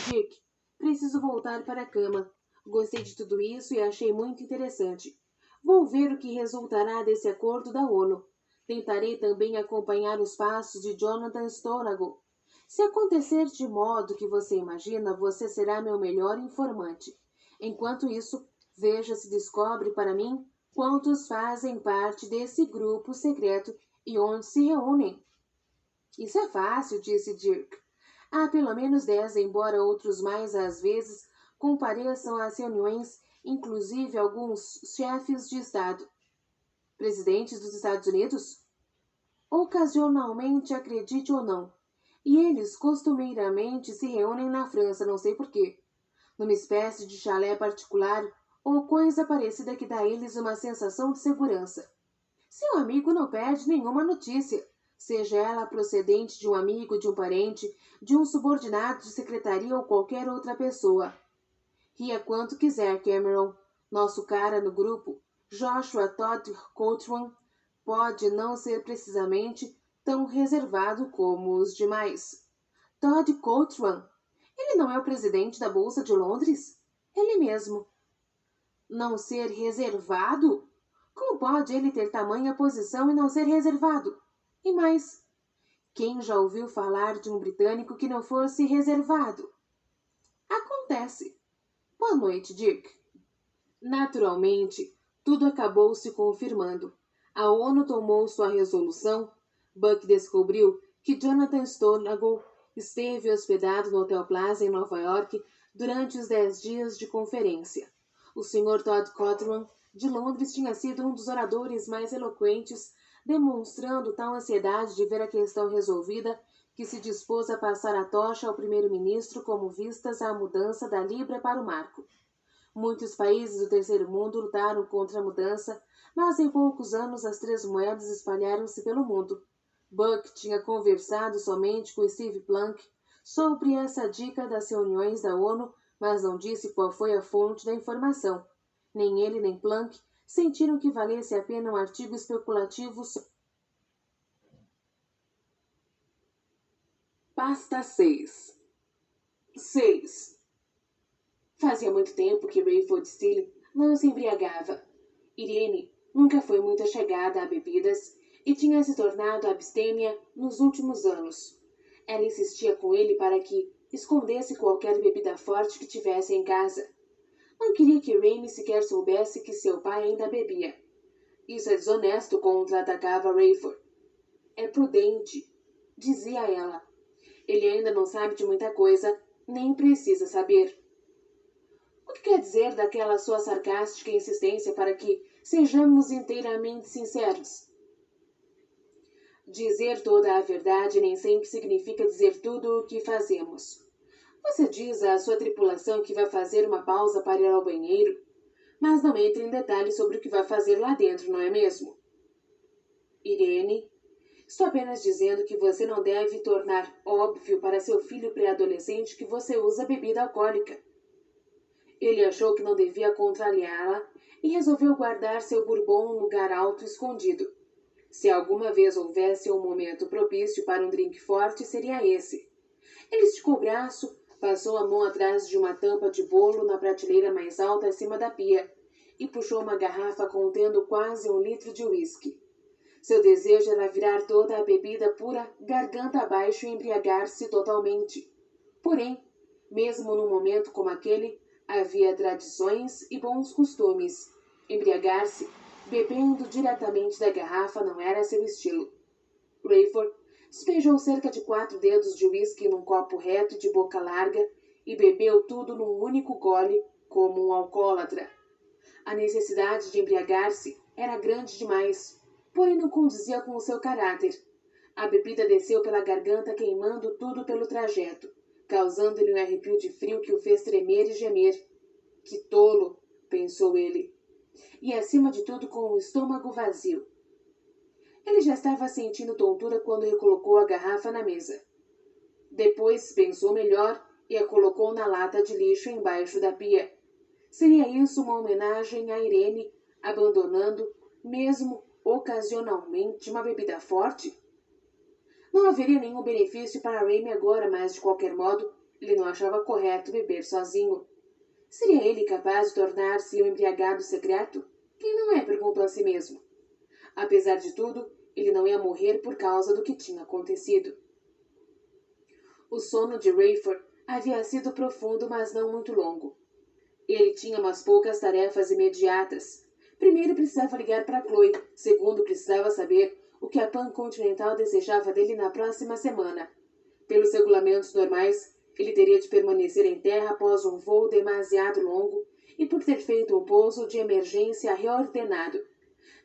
Dick, preciso voltar para a cama. Gostei de tudo isso e achei muito interessante. Vou ver o que resultará desse acordo da ONU. Tentarei também acompanhar os passos de Jonathan Stonago. Se acontecer de modo que você imagina, você será meu melhor informante. Enquanto isso, veja se descobre para mim quantos fazem parte desse grupo secreto e onde se reúnem. Isso é fácil, disse Dirk. Há pelo menos 10, embora outros mais às vezes compareçam às reuniões, inclusive alguns chefes de Estado. Presidentes dos Estados Unidos? Ocasionalmente, acredite ou não. E eles costumeiramente se reúnem na França, não sei porquê. Numa espécie de chalé particular ou coisa parecida que dá a eles uma sensação de segurança. Seu amigo não perde nenhuma notícia, seja ela procedente de um amigo, de um parente, de um subordinado de secretaria ou qualquer outra pessoa. Ria quanto quiser, Cameron. Nosso cara no grupo, Joshua Todd Cochran, pode não ser precisamente tão reservado como os demais. Todd Cochran? Ele não é o presidente da Bolsa de Londres? Ele mesmo. Não ser reservado? Como pode ele ter tamanha posição e não ser reservado? E mais, quem já ouviu falar de um britânico que não fosse reservado? Acontece. Boa noite, Dick. Naturalmente, tudo acabou se confirmando. A ONU tomou sua resolução. Buck descobriu que Jonathan Stonago esteve hospedado no Hotel Plaza em Nova York durante os 10 dias de conferência. O Sr. Todd Cochran, de Londres, tinha sido um dos oradores mais eloquentes, demonstrando tal ansiedade de ver a questão resolvida que se dispôs a passar a tocha ao primeiro-ministro como vistas à mudança da libra para o marco. Muitos países do terceiro mundo lutaram contra a mudança, mas em poucos anos as 3 moedas espalharam-se pelo mundo. Buck tinha conversado somente com Steve Plank sobre essa dica das reuniões da ONU, mas não disse qual foi a fonte da informação. Nem ele nem Plank sentiram que valesse a pena um artigo especulativo Pasta 6. 6. Fazia muito tempo que Rayford Steele não se embriagava. Irene nunca foi muito chegada a bebidas e tinha se tornado abstêmia nos últimos anos. Ela insistia com ele para que escondesse qualquer bebida forte que tivesse em casa. Não queria que Raime sequer soubesse que seu pai ainda bebia. Isso é desonesto, contra-atacava Rayford. É prudente, dizia ela. Ele ainda não sabe de muita coisa, nem precisa saber. O que quer dizer daquela sua sarcástica insistência para que sejamos inteiramente sinceros? Dizer toda a verdade nem sempre significa dizer tudo o que fazemos. Você diz à sua tripulação que vai fazer uma pausa para ir ao banheiro, mas não entra em detalhes sobre o que vai fazer lá dentro, não é mesmo? Irene, estou apenas dizendo que você não deve tornar óbvio para seu filho pré-adolescente que você usa bebida alcoólica. Ele achou que não devia contrariá-la e resolveu guardar seu bourbon num lugar alto e escondido. Se alguma vez houvesse um momento propício para um drink forte, seria esse. Ele esticou o braço, passou a mão atrás de uma tampa de bolo na prateleira mais alta acima da pia e puxou uma garrafa contendo quase 1 litro de uísque. Seu desejo era virar toda a bebida pura garganta abaixo e embriagar-se totalmente. Porém, mesmo num momento como aquele, havia tradições e bons costumes. Embriagar-se, bebendo diretamente da garrafa, não era seu estilo. Rayford despejou cerca de 4 dedos de uísque num copo reto de boca larga e bebeu tudo num único gole, como um alcoólatra. A necessidade de embriagar-se era grande demais, porém não condizia com o seu caráter. A bebida desceu pela garganta, queimando tudo pelo trajeto, causando-lhe um arrepio de frio que o fez tremer e gemer. Que tolo, pensou ele. E acima de tudo com o estômago vazio. Ele já estava sentindo tontura quando recolocou a garrafa na mesa. Depois pensou melhor e a colocou na lata de lixo embaixo da pia. Seria isso uma homenagem a Irene, abandonando, mesmo ocasionalmente, uma bebida forte? Não haveria nenhum benefício para Raime agora, mas, de qualquer modo, Ele não achava correto beber sozinho. Seria ele capaz de tornar-se um embriagado secreto? Quem não é? Perguntou a si mesmo. Apesar de tudo, ele não ia morrer por causa do que tinha acontecido. O sono de Rayford havia sido profundo, mas não muito longo. Ele tinha umas poucas tarefas imediatas. Primeiro, precisava ligar para Chloe. Segundo, precisava saber o que a Pan Continental desejava dele na próxima semana. Pelos regulamentos normais, ele teria de permanecer em terra após um voo demasiado longo e por ter feito um pouso de emergência reordenado.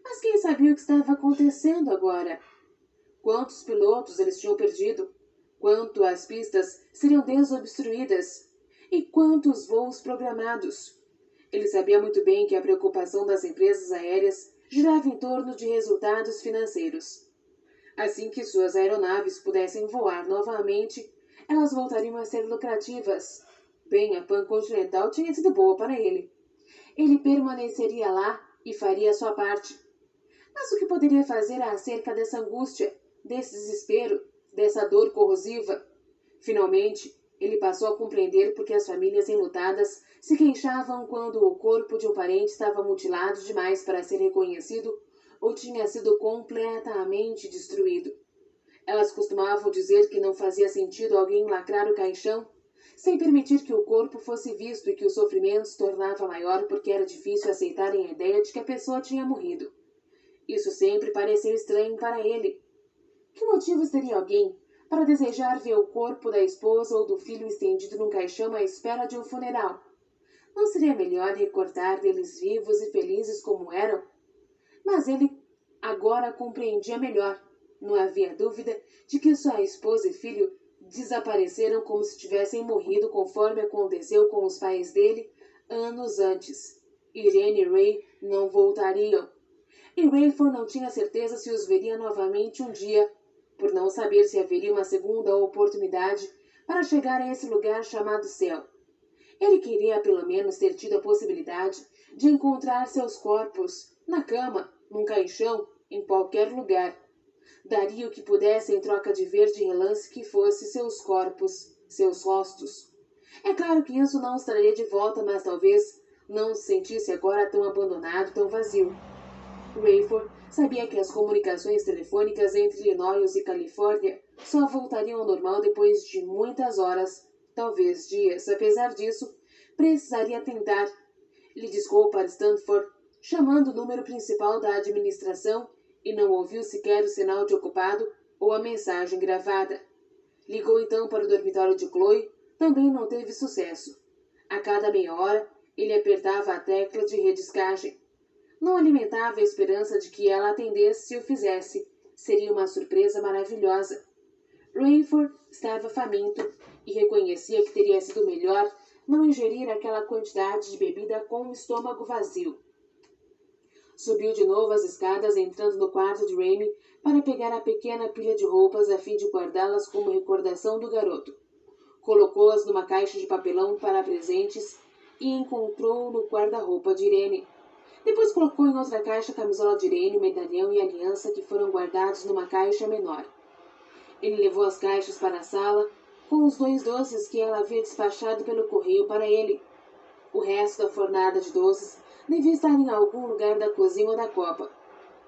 Mas quem sabia o que estava acontecendo agora? Quantos pilotos eles tinham perdido? Quanto as pistas seriam desobstruídas? E quantos voos programados? Ele sabia muito bem que a preocupação das empresas aéreas girava em torno de resultados financeiros. Assim que suas aeronaves pudessem voar novamente, elas voltariam a ser lucrativas. Bem, a Pan Continental tinha sido boa para ele. Ele permaneceria lá e faria a sua parte. Mas o que poderia fazer acerca dessa angústia, desse desespero, dessa dor corrosiva? Finalmente, ele passou a compreender por que as famílias enlutadas se queixavam quando o corpo de um parente estava mutilado demais para ser reconhecido ou tinha sido completamente destruído. Elas costumavam dizer que não fazia sentido alguém lacrar o caixão sem permitir que o corpo fosse visto e que o sofrimento se tornava maior porque era difícil aceitarem a ideia de que a pessoa tinha morrido. Isso sempre pareceu estranho para ele. Que motivos teria alguém para desejar ver o corpo da esposa ou do filho estendido num caixão à espera de um funeral? Não seria melhor recordar deles vivos e felizes como eram? Mas ele agora compreendia melhor. Não havia dúvida de que sua esposa e filho desapareceram como se tivessem morrido, conforme aconteceu com os pais dele anos antes. Irene e Ray não voltariam. E Rayford não tinha certeza se os veria novamente um dia, por não saber se haveria uma segunda oportunidade para chegar a esse lugar chamado céu. Ele queria pelo menos ter tido a possibilidade de encontrar seus corpos na cama, num caixão, em qualquer lugar. Daria o que pudesse em troca de ver de relance que fosse seus corpos, seus rostos. É claro que isso não os traria de volta, mas talvez não se sentisse agora tão abandonado, tão vazio. Rayford sabia que as comunicações telefônicas entre Illinois e Califórnia só voltariam ao normal depois de muitas horas, talvez dias. Apesar disso, precisaria tentar. Ele discou para Stanford, chamando o número principal da administração, e não ouviu sequer o sinal de ocupado ou a mensagem gravada. Ligou então para o dormitório de Chloe, também não teve sucesso. A cada meia hora, ele apertava a tecla de rediscagem. Não alimentava a esperança de que ela atendesse se o fizesse. Seria uma surpresa maravilhosa. Rayford estava faminto e reconhecia que teria sido melhor não ingerir aquela quantidade de bebida com o estômago vazio. Subiu de novo as escadas, entrando no quarto de Raymie para pegar a pequena pilha de roupas a fim de guardá-las como recordação do garoto. Colocou-as numa caixa de papelão para presentes e encontrou no guarda-roupa de Irene. Depois colocou em outra caixa a camisola de Irene, o medalhão e a aliança que foram guardados numa caixa menor. Ele levou as caixas para a sala com os 2 doces que ela havia despachado pelo correio para ele. O resto da fornada de doces devia estar em algum lugar da cozinha ou da copa.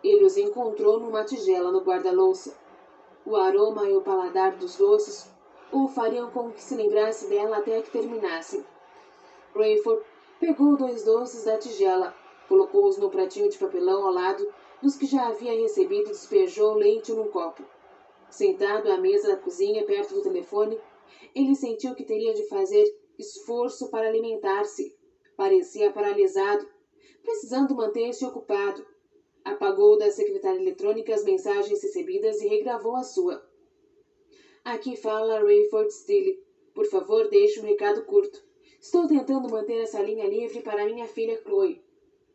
Ele os encontrou numa tigela no guarda-louça. O aroma e o paladar dos doces o fariam com que se lembrasse dela até que terminasse. Rayford pegou 2 doces da tigela, colocou-os no pratinho de papelão ao lado dos que já havia recebido e despejou leite num copo. Sentado à mesa da cozinha, perto do telefone, ele sentiu que teria de fazer esforço para alimentar-se. Parecia paralisado, precisando manter-se ocupado. Apagou da secretária eletrônica as mensagens recebidas e regravou a sua. Aqui fala Rayford Steele. Por favor, deixe um recado curto. Estou tentando manter essa linha livre para minha filha Chloe.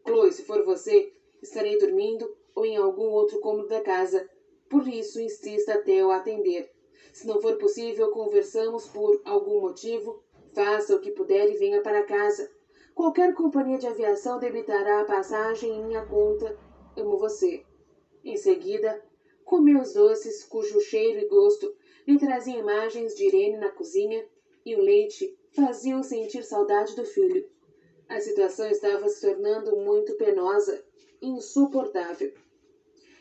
Chloe, se for você, estarei dormindo ou em algum outro cômodo da casa. Por isso, insista até eu atender. Se não for possível, conversamos por algum motivo. Faça o que puder e venha para casa. Qualquer companhia de aviação debitará a passagem em minha conta. Amo você. Em seguida, comeu os doces, cujo cheiro e gosto lhe traziam imagens de Irene na cozinha e o leite faziam sentir saudade do filho. A situação estava se tornando muito penosa e insuportável.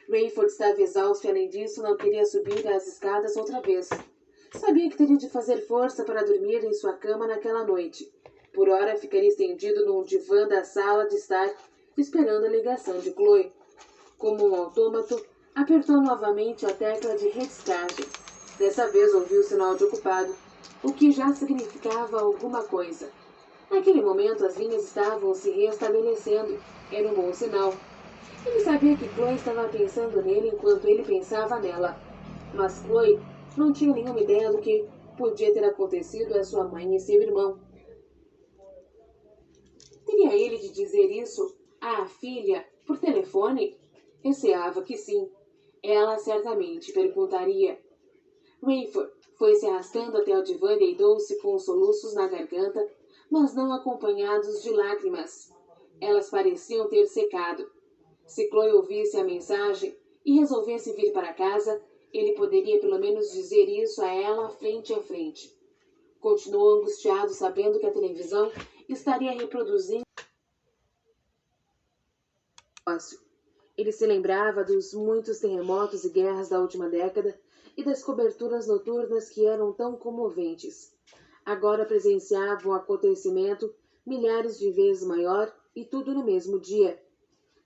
Rayford estava exausto e, além disso, não queria subir as escadas outra vez. Sabia que teria de fazer força para dormir em sua cama naquela noite. Por ora, ficaria estendido num divã da sala de estar, esperando a ligação de Chloe. Como um autômato, apertou novamente a tecla de redescagem. Dessa vez ouviu o sinal de ocupado, o que já significava alguma coisa. Naquele momento, as linhas estavam se restabelecendo. Era um bom sinal. Ele sabia que Chloe estava pensando nele enquanto ele pensava nela. Mas Chloe não tinha nenhuma ideia do que podia ter acontecido a sua mãe e seu irmão. Teria ele de dizer isso à filha por telefone? Receava que sim. Ela certamente perguntaria. Rayford foi se arrastando até o divã e deitou-se com soluços na garganta, mas não acompanhados de lágrimas. Elas pareciam ter secado. Se Chloe ouvisse a mensagem e resolvesse vir para casa, ele poderia pelo menos dizer isso a ela frente a frente. Continuou angustiado, sabendo que a televisão estaria reproduzindo. Ele se lembrava dos muitos terremotos e guerras da última década e das coberturas noturnas que eram tão comoventes. Agora presenciava um acontecimento milhares de vezes maior e tudo no mesmo dia.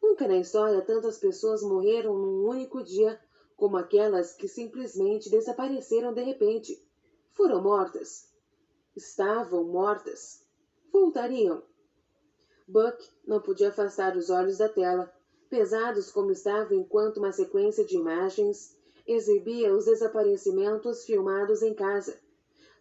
Nunca na história tantas pessoas morreram num único dia como aquelas que simplesmente desapareceram de repente. Foram mortas. Estavam mortas. Voltariam. Buck não podia afastar os olhos da tela, pesados como estavam enquanto uma sequência de imagens exibia os desaparecimentos filmados em casa.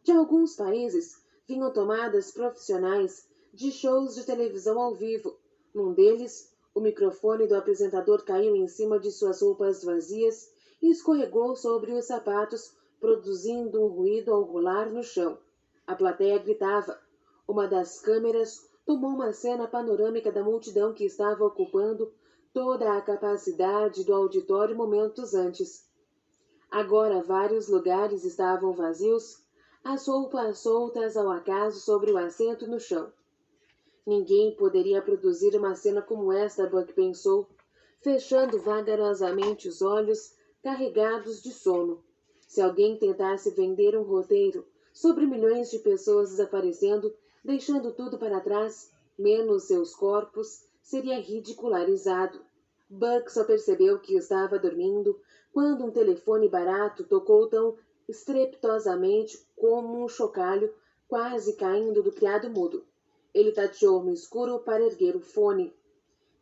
De alguns países vinham tomadas profissionais de shows de televisão ao vivo. Num deles, o microfone do apresentador caiu em cima de suas roupas vazias e escorregou sobre os sapatos, produzindo um ruído ao rolar no chão. A plateia gritava. Uma das câmeras tomou uma cena panorâmica da multidão que estava ocupando toda a capacidade do auditório momentos antes. Agora vários lugares estavam vazios, as roupas soltas ao acaso sobre o assento no chão. Ninguém poderia produzir uma cena como esta, Buck pensou, fechando vagarosamente os olhos, carregados de sono. Se alguém tentasse vender um roteiro sobre milhões de pessoas desaparecendo, deixando tudo para trás, menos seus corpos, seria ridicularizado. Buck só percebeu que estava dormindo quando um telefone barato tocou tão estrepitosamente como um chocalho, quase caindo do criado mudo. Ele tateou no escuro para erguer o fone.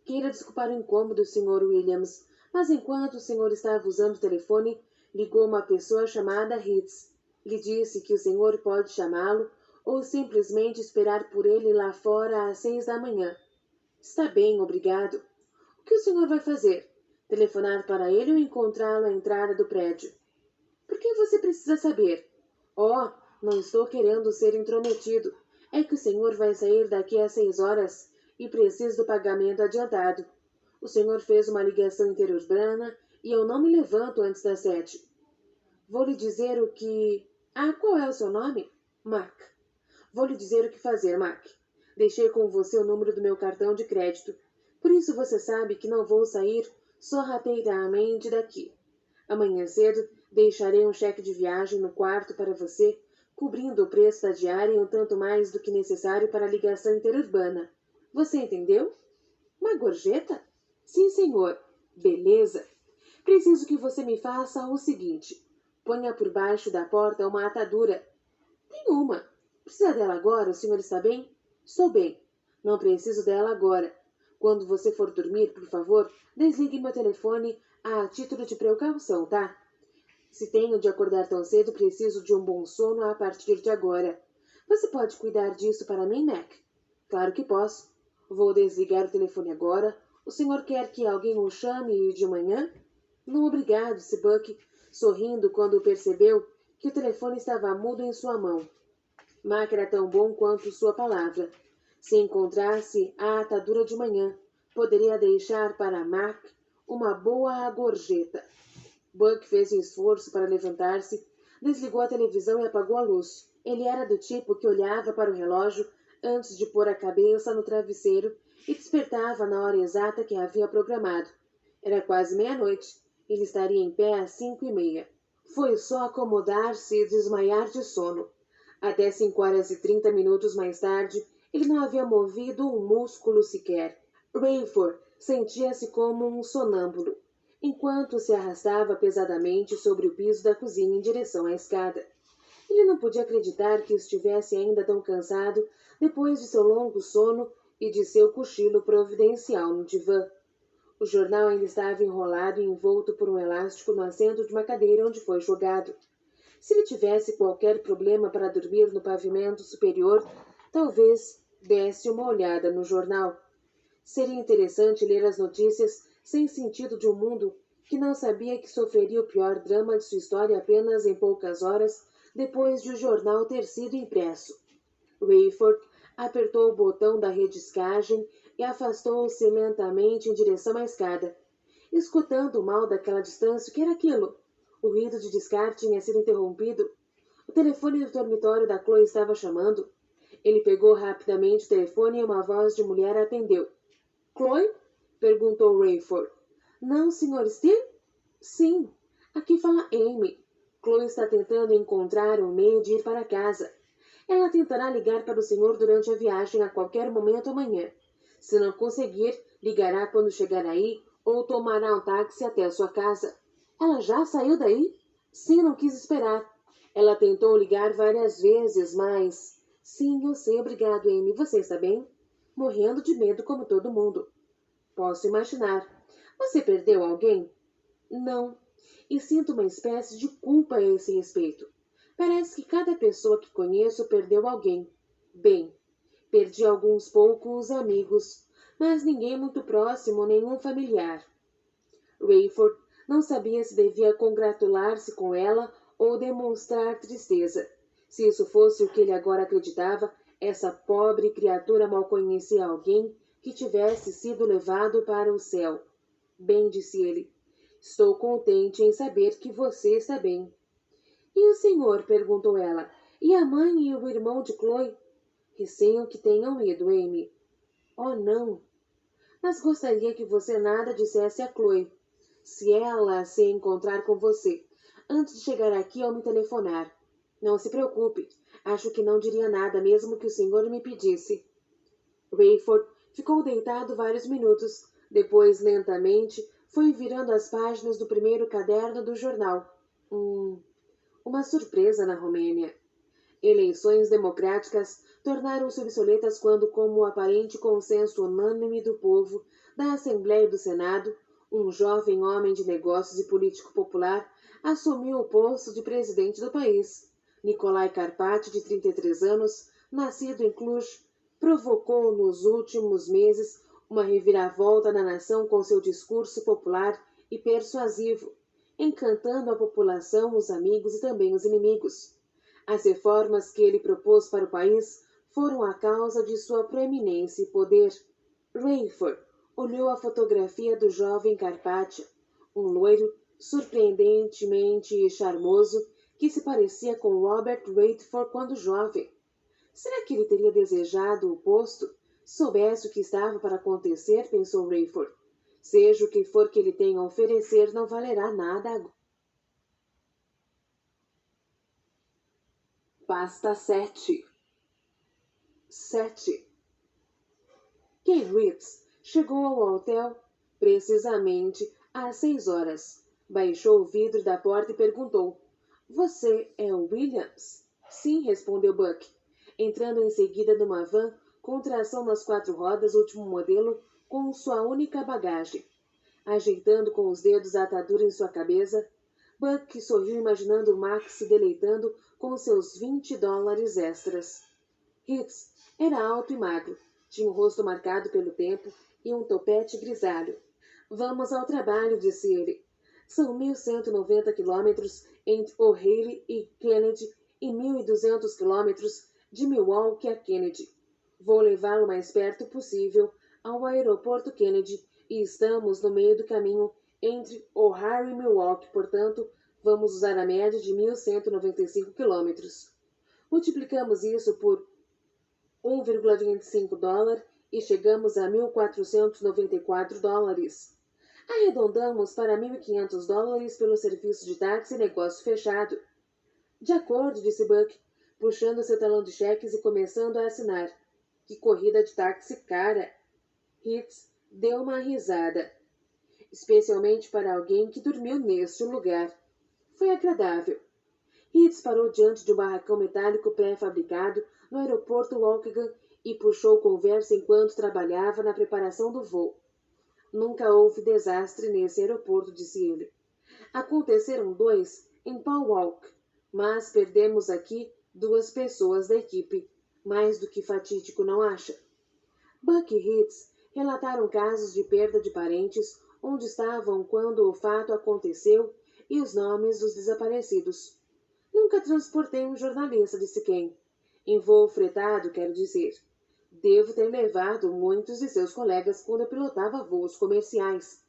Queira desculpar o incômodo, Sr. Williams, mas enquanto o senhor estava usando o telefone, ligou uma pessoa chamada Hitz. Lhe disse que o senhor pode chamá-lo ou simplesmente esperar por ele lá fora às 6 da manhã. Está bem, obrigado. O que o senhor vai fazer? Telefonar para ele ou encontrá-lo à entrada do prédio? Por que você precisa saber? Oh, não estou querendo ser intrometido. É que o senhor vai sair daqui às 6 horas e preciso do pagamento adiantado. O senhor fez uma ligação interurbana e eu não me levanto antes das 7. Vou lhe dizer o que... qual é o seu nome? Mac. Vou lhe dizer o que fazer, Mac. Deixei com você o número do meu cartão de crédito. Por isso você sabe que não vou sair sorrateiramente daqui. Amanhã cedo deixarei um cheque de viagem no quarto para você, cobrindo o preço da diária e um tanto mais do que necessário para a ligação interurbana. Você entendeu? Uma gorjeta? Sim, senhor. Beleza. Preciso que você me faça o seguinte. Ponha por baixo da porta uma atadura. Tem uma. Precisa dela agora? O senhor está bem? Estou bem. Não preciso dela agora. Quando você for dormir, por favor, desligue meu telefone a título de precaução, tá? Se tenho de acordar tão cedo, preciso de um bom sono a partir de agora. Você pode cuidar disso para mim, Mac? Claro que posso. Vou desligar o telefone agora. O senhor quer que alguém o chame de manhã? Não, obrigado, disse Buck, sorrindo quando percebeu que o telefone estava mudo em sua mão. Mac era tão bom quanto sua palavra. Se encontrasse a atadura de manhã, poderia deixar para Mac uma boa gorjeta. Buck fez um esforço para levantar-se, Desligou a televisão e apagou a luz. Ele era do tipo que olhava para o relógio antes de pôr a cabeça no travesseiro e despertava na hora exata que havia programado. Era quase meia-noite. Ele estaria em pé às 5:30. Foi só acomodar-se e desmaiar de sono. Até 5 horas e 30 minutos mais tarde, ele não havia movido um músculo sequer. Rayford sentia-se como um sonâmbulo, enquanto se arrastava pesadamente sobre o piso da cozinha em direção à escada. Ele não podia acreditar que estivesse ainda tão cansado depois de seu longo sono e de seu cochilo providencial no divã. O jornal ainda estava enrolado e envolto por um elástico no assento de uma cadeira onde foi jogado. Se ele tivesse qualquer problema para dormir no pavimento superior, talvez desse uma olhada no jornal. Seria interessante ler as notícias sem sentido de um mundo que não sabia que sofreria o pior drama de sua história apenas em poucas horas depois de o jornal ter sido impresso. Rayford apertou o botão da rediscagem e afastou-se lentamente em direção à escada, escutando mal daquela distância o que era aquilo. O ruído de descarte tinha sido interrompido. O telefone do dormitório da Chloe estava chamando. Ele pegou rapidamente o telefone e uma voz de mulher atendeu. Chloe? Perguntou Rayford. Não, Sr. Steele? Sim. Aqui fala Amy. Chloe está tentando encontrar um meio de ir para casa. Ela tentará ligar para o senhor durante a viagem a qualquer momento amanhã. Se não conseguir, ligará quando chegar aí ou tomará um táxi até a sua casa. Ela já saiu daí? Sim, não quis esperar. Ela tentou ligar várias vezes, mas... Sim, eu sei, obrigado, Amy. Você está bem? Morrendo de medo como todo mundo. Posso imaginar. Você perdeu alguém? Não. E sinto uma espécie de culpa a esse respeito. Parece que cada pessoa que conheço perdeu alguém. Bem, perdi alguns poucos amigos, mas ninguém muito próximo, nenhum familiar. Rayford não sabia se devia congratular-se com ela ou demonstrar tristeza. Se isso fosse o que ele agora acreditava, essa pobre criatura mal conhecia alguém que tivesse sido levado para o céu. Bem, disse ele, estou contente em saber que você está bem. E o senhor? Perguntou ela. E a mãe e o irmão de Chloe? Receio que tenham ido, Amy. Oh, não. Mas gostaria que você nada dissesse a Chloe. Se ela se encontrar com você, antes de chegar aqui ao me telefonar. Não se preocupe. Acho que não diria nada, mesmo que o senhor me pedisse. Rayford ficou deitado vários minutos. Depois, lentamente, foi virando as páginas do primeiro caderno do jornal. Uma surpresa na Romênia. Eleições democráticas tornaram-se obsoletas quando, como o aparente consenso unânime do povo, da Assembleia e do Senado, um jovem homem de negócios e político popular assumiu o posto de presidente do país. Nicolae Carpati, de 33 anos, nascido em Cluj, provocou nos últimos meses uma reviravolta na nação com seu discurso popular e persuasivo, encantando a população, os amigos e também os inimigos. As reformas que ele propôs para o país foram a causa de sua proeminência e poder. Rayford olhou a fotografia do jovem Carpati, um loiro surpreendentemente charmoso que se parecia com Robert Redford quando jovem. Será que ele teria desejado o posto? Soubesse o que estava para acontecer, pensou Rayford. Seja o que for que ele tenha a oferecer, não valerá nada agora. Pasta 7. Kay Reeves chegou ao hotel precisamente às 6 horas. Baixou o vidro da porta e perguntou: Você é o Williams? Sim, respondeu Buck, entrando em seguida numa van com tração nas 4 rodas, último modelo, com sua única bagagem. Ajeitando com os dedos a atadura em sua cabeça, Buck sorriu imaginando Max se deleitando com seus $20 extras. Hicks era alto e magro, tinha o rosto marcado pelo tempo e um topete grisalho. Vamos ao trabalho, disse ele. São 1.190 quilômetros entre O'Hare e Kennedy e 1.200 quilômetros de Milwaukee a Kennedy. Vou levá-lo o mais perto possível ao aeroporto Kennedy e estamos no meio do caminho entre O'Hare e Milwaukee, portanto, Vamos usar a média de 1.195 quilômetros. Multiplicamos isso por 1,25 dólar e chegamos a 1.494 dólares. Arredondamos para 1.500 dólares pelo serviço de táxi e negócio fechado. De acordo, disse Buck, puxando seu talão de cheques e começando a assinar. Que corrida de táxi cara! Hitz deu uma risada. Especialmente para alguém que dormiu neste lugar. Foi agradável. Hitz parou diante de um barracão metálico pré-fabricado no aeroporto Waukegan e puxou conversa enquanto trabalhava na preparação do voo. Nunca houve desastre nesse aeroporto, disse ele. Aconteceram 2 em Paul Walk, mas perdemos aqui 2 pessoas da equipe. Mais do que fatídico, não acha? Buck e Hitz relataram casos de perda de parentes, onde estavam quando o fato aconteceu e os nomes dos desaparecidos. Nunca transportei um jornalista, disse Ken. Em voo fretado, quero dizer. Devo ter levado muitos de seus colegas quando eu pilotava voos comerciais.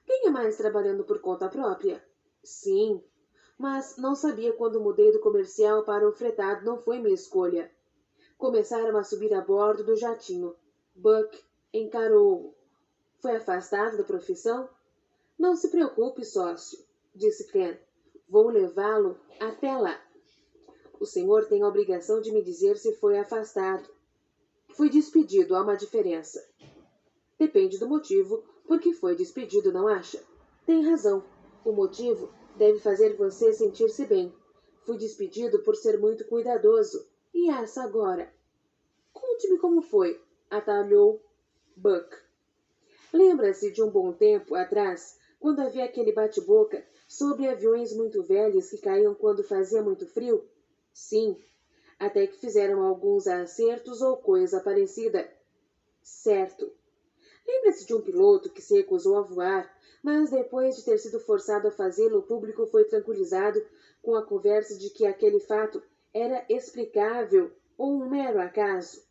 Quem é mais trabalhando por conta própria? Sim, mas não sabia quando mudei do comercial para o fretado, não foi minha escolha. Começaram a subir a bordo do jatinho. Buck encarou-o. Foi afastado da profissão? Não se preocupe, sócio, disse Ken. Vou levá-lo até lá. O senhor tem a obrigação de me dizer se foi afastado. Fui despedido, há uma diferença. Depende do motivo por que foi despedido, não acha? Tem razão. O motivo deve fazer você sentir-se bem. Fui despedido por ser muito cuidadoso. E essa agora? Conte-me como foi, atalhou Buck. Lembra-se de um bom tempo atrás, quando havia aquele bate-boca sobre aviões muito velhos que caíam quando fazia muito frio? Sim, até que fizeram alguns acertos ou coisa parecida. Certo. Lembra-se de um piloto que se recusou a voar, mas depois de ter sido forçado a fazê-lo, o público foi tranquilizado com a conversa de que aquele fato era explicável ou um mero acaso?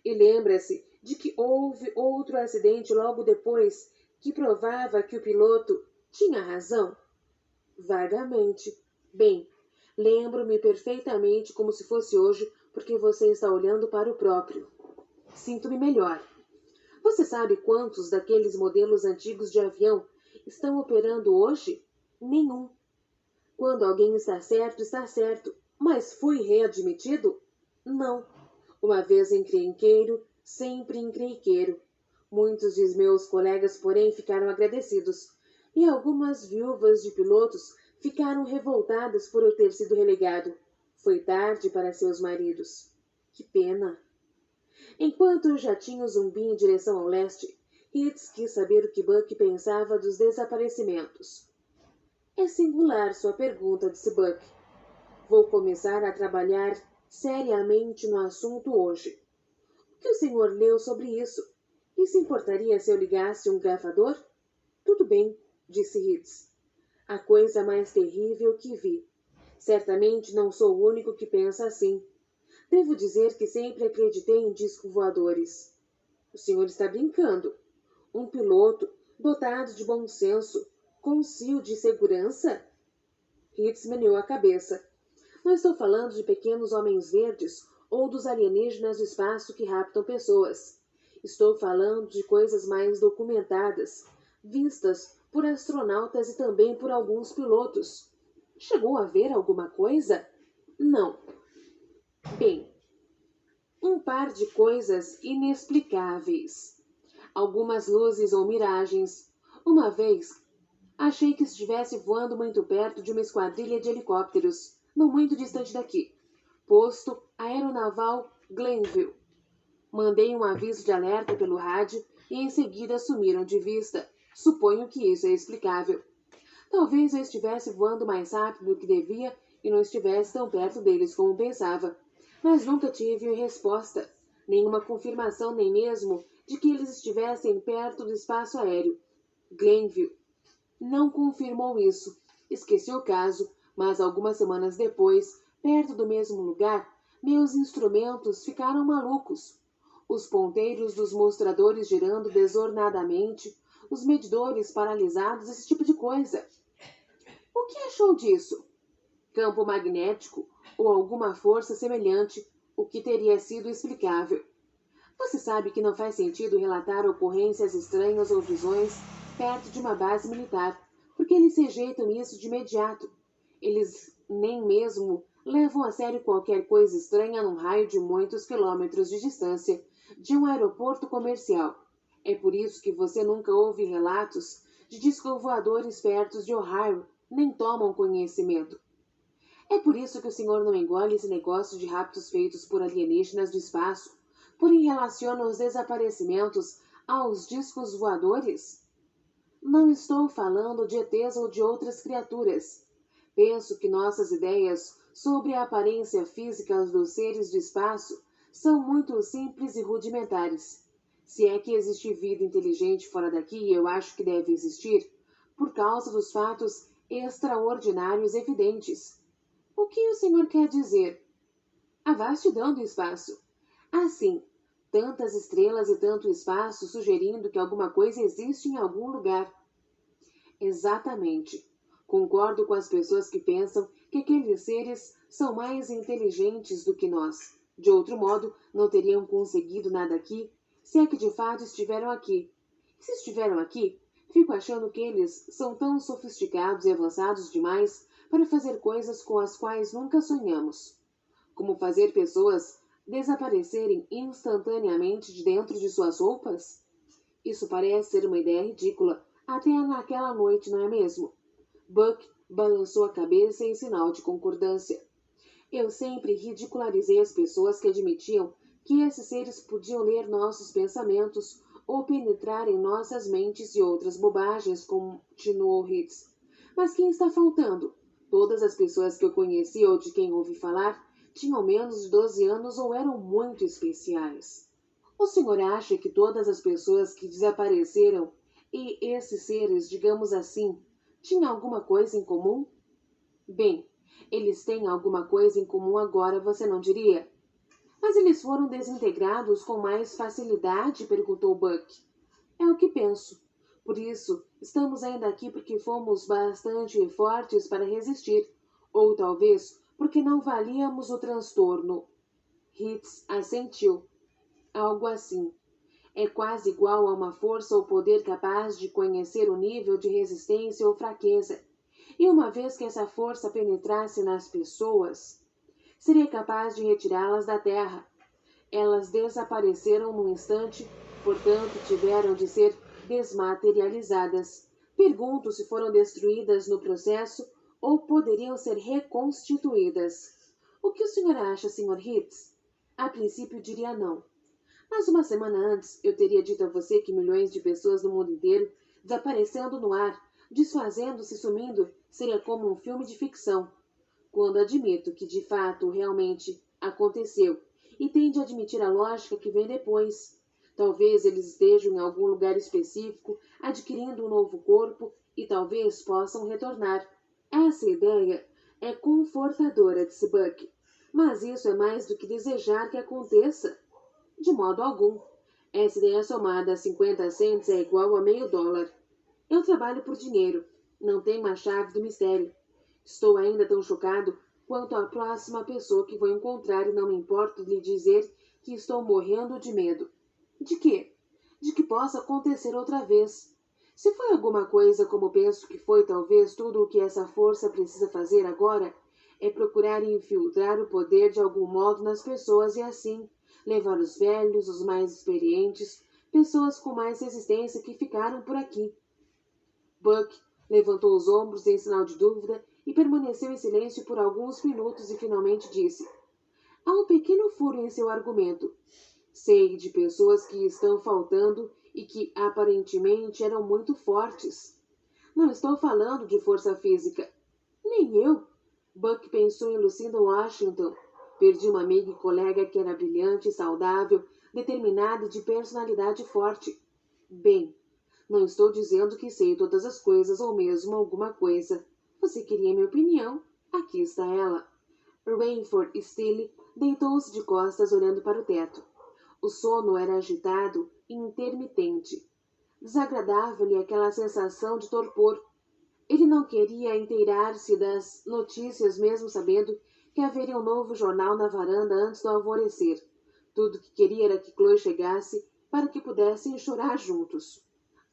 E lembra-se de que houve outro acidente logo depois que provava que o piloto tinha razão? Vagamente. Bem, lembro-me perfeitamente como se fosse hoje, porque você está olhando para o próprio. Sinto-me melhor. Você sabe quantos daqueles modelos antigos de avião estão operando hoje? Nenhum. Quando alguém está certo, mas fui readmitido? Não. Uma vez encrenqueiro, sempre encrenqueiro. Muitos de meus colegas, porém, ficaram agradecidos, e algumas viúvas de pilotos ficaram revoltadas por eu ter sido relegado. Foi tarde para seus maridos. Que pena. Enquanto o jatinho zumbia em direção ao leste, Hitz quis saber o que Buck pensava dos desaparecimentos. É singular sua pergunta, disse Buck. Vou começar a trabalhar seriamente no assunto hoje. O que o senhor leu sobre isso? E se importaria se eu ligasse um gravador? Tudo bem, disse Hitz. A coisa mais terrível que vi. Certamente não sou o único que pensa assim. Devo dizer que sempre acreditei em discos voadores. O senhor está brincando. Um piloto, dotado de bom senso, com um cio de segurança? Hitz meneou a cabeça. Não estou falando de pequenos homens verdes ou dos alienígenas do espaço que raptam pessoas. Estou falando de coisas mais documentadas, vistas por astronautas e também por alguns pilotos. Chegou a ver alguma coisa? Não. Bem, um par de coisas inexplicáveis. Algumas luzes ou miragens. Uma vez, achei que estivesse voando muito perto de uma esquadrilha de helicópteros, não muito distante daqui. Posto aeronaval Glenville. Mandei um aviso de alerta pelo rádio e em seguida sumiram de vista. Suponho que isso é explicável. Talvez eu estivesse voando mais rápido do que devia e não estivesse tão perto deles como pensava. Mas nunca tive resposta, nenhuma confirmação nem mesmo de que eles estivessem perto do espaço aéreo. Glenville não confirmou isso. Esqueci o caso, mas algumas semanas depois, perto do mesmo lugar, meus instrumentos ficaram malucos. Os ponteiros dos mostradores girando desordenadamente, os medidores paralisados, esse tipo de coisa. O que achou disso? Campo magnético ou alguma força semelhante, o que teria sido explicável. Você sabe que não faz sentido relatar ocorrências estranhas ou visões perto de uma base militar, porque eles rejeitam isso de imediato. Eles nem mesmo levam a sério qualquer coisa estranha num raio de muitos quilômetros de distância de um aeroporto comercial. É por isso que você nunca ouve relatos de discos voadores perto de Ohio, nem tomam conhecimento. É por isso que o senhor não engole esse negócio de raptos feitos por alienígenas do espaço, porém relaciona os desaparecimentos aos discos voadores? Não estou falando de ETs ou de outras criaturas. Penso que nossas ideias sobre a aparência física dos seres do espaço são muito simples e rudimentares. Se é que existe vida inteligente fora daqui, eu acho que deve existir, por causa dos fatos extraordinários evidentes. O que o senhor quer dizer? A vastidão do espaço. Assim, tantas estrelas e tanto espaço sugerindo que alguma coisa existe em algum lugar. Exatamente. Concordo com as pessoas que pensam que aqueles seres são mais inteligentes do que nós. De outro modo, não teriam conseguido nada aqui, se é que de fato estiveram aqui. E se estiveram aqui, fico achando que eles são tão sofisticados e avançados demais para fazer coisas com as quais nunca sonhamos. Como fazer pessoas desaparecerem instantaneamente de dentro de suas roupas? Isso parece ser uma ideia ridícula, até naquela noite, não é mesmo? Buck balançou a cabeça em sinal de concordância. Eu sempre ridicularizei as pessoas que admitiam que esses seres podiam ler nossos pensamentos ou penetrar em nossas mentes e outras bobagens, continuou Hitz. Mas quem está faltando? Todas as pessoas que eu conheci ou de quem ouvi falar tinham menos de 12 anos ou eram muito especiais. O senhor acha que todas as pessoas que desapareceram e esses seres, digamos assim, tinham alguma coisa em comum? Bem, eles têm alguma coisa em comum agora, você não diria? Mas eles foram desintegrados com mais facilidade? Perguntou Buck. É o que penso. Por isso, estamos ainda aqui porque fomos bastante fortes para resistir. Ou talvez porque não valíamos o transtorno. Hitz assentiu. Algo assim. É quase igual a uma força ou poder capaz de conhecer o nível de resistência ou fraqueza. E uma vez que essa força penetrasse nas pessoas, seria capaz de retirá-las da terra. Elas desapareceram num instante, portanto tiveram de ser desmaterializadas. Pergunto se foram destruídas no processo ou poderiam ser reconstituídas. O que o senhor acha, Sr. Hitz? A princípio diria não. Mas uma semana antes eu teria dito a você que milhões de pessoas no mundo inteiro desaparecendo no ar, desfazendo-se, sumindo, seria como um filme de ficção. Quando admito que de fato realmente aconteceu, e tem de admitir a lógica que vem depois. Talvez eles estejam em algum lugar específico, adquirindo um novo corpo, e talvez possam retornar. Essa ideia é confortadora, disse Buck. Mas isso é mais do que desejar que aconteça. De modo algum. Essa ideia somada a 50 cents é igual a $0,5. Eu trabalho por dinheiro. Não tenho a chave do mistério. Estou ainda tão chocado quanto a próxima pessoa que vou encontrar e não me importo de lhe dizer que estou morrendo de medo. De quê? De que possa acontecer outra vez. Se foi alguma coisa como penso que foi, talvez tudo o que essa força precisa fazer agora é procurar infiltrar o poder de algum modo nas pessoas e assim levar os velhos, os mais experientes, pessoas com mais resistência que ficaram por aqui. Buck levantou os ombros em sinal de dúvida e permaneceu em silêncio por alguns minutos e finalmente disse: há um pequeno furo em seu argumento. Sei de pessoas que estão faltando e que aparentemente eram muito fortes. Não estou falando de força física. Nem eu. Buck pensou em Lucinda Washington. Perdi uma amiga e colega que era brilhante, saudável, determinada e de personalidade forte. Bem, não estou dizendo que sei todas as coisas ou mesmo alguma coisa. Você queria minha opinião? Aqui está ela. Rainford Steele deitou-se de costas olhando para o teto. O sono era agitado e intermitente. Desagradava-lhe aquela sensação de torpor. Ele não queria inteirar-se das notícias, mesmo sabendo que haveria um novo jornal na varanda antes do alvorecer. Tudo que queria era que Chloe chegasse para que pudessem chorar juntos.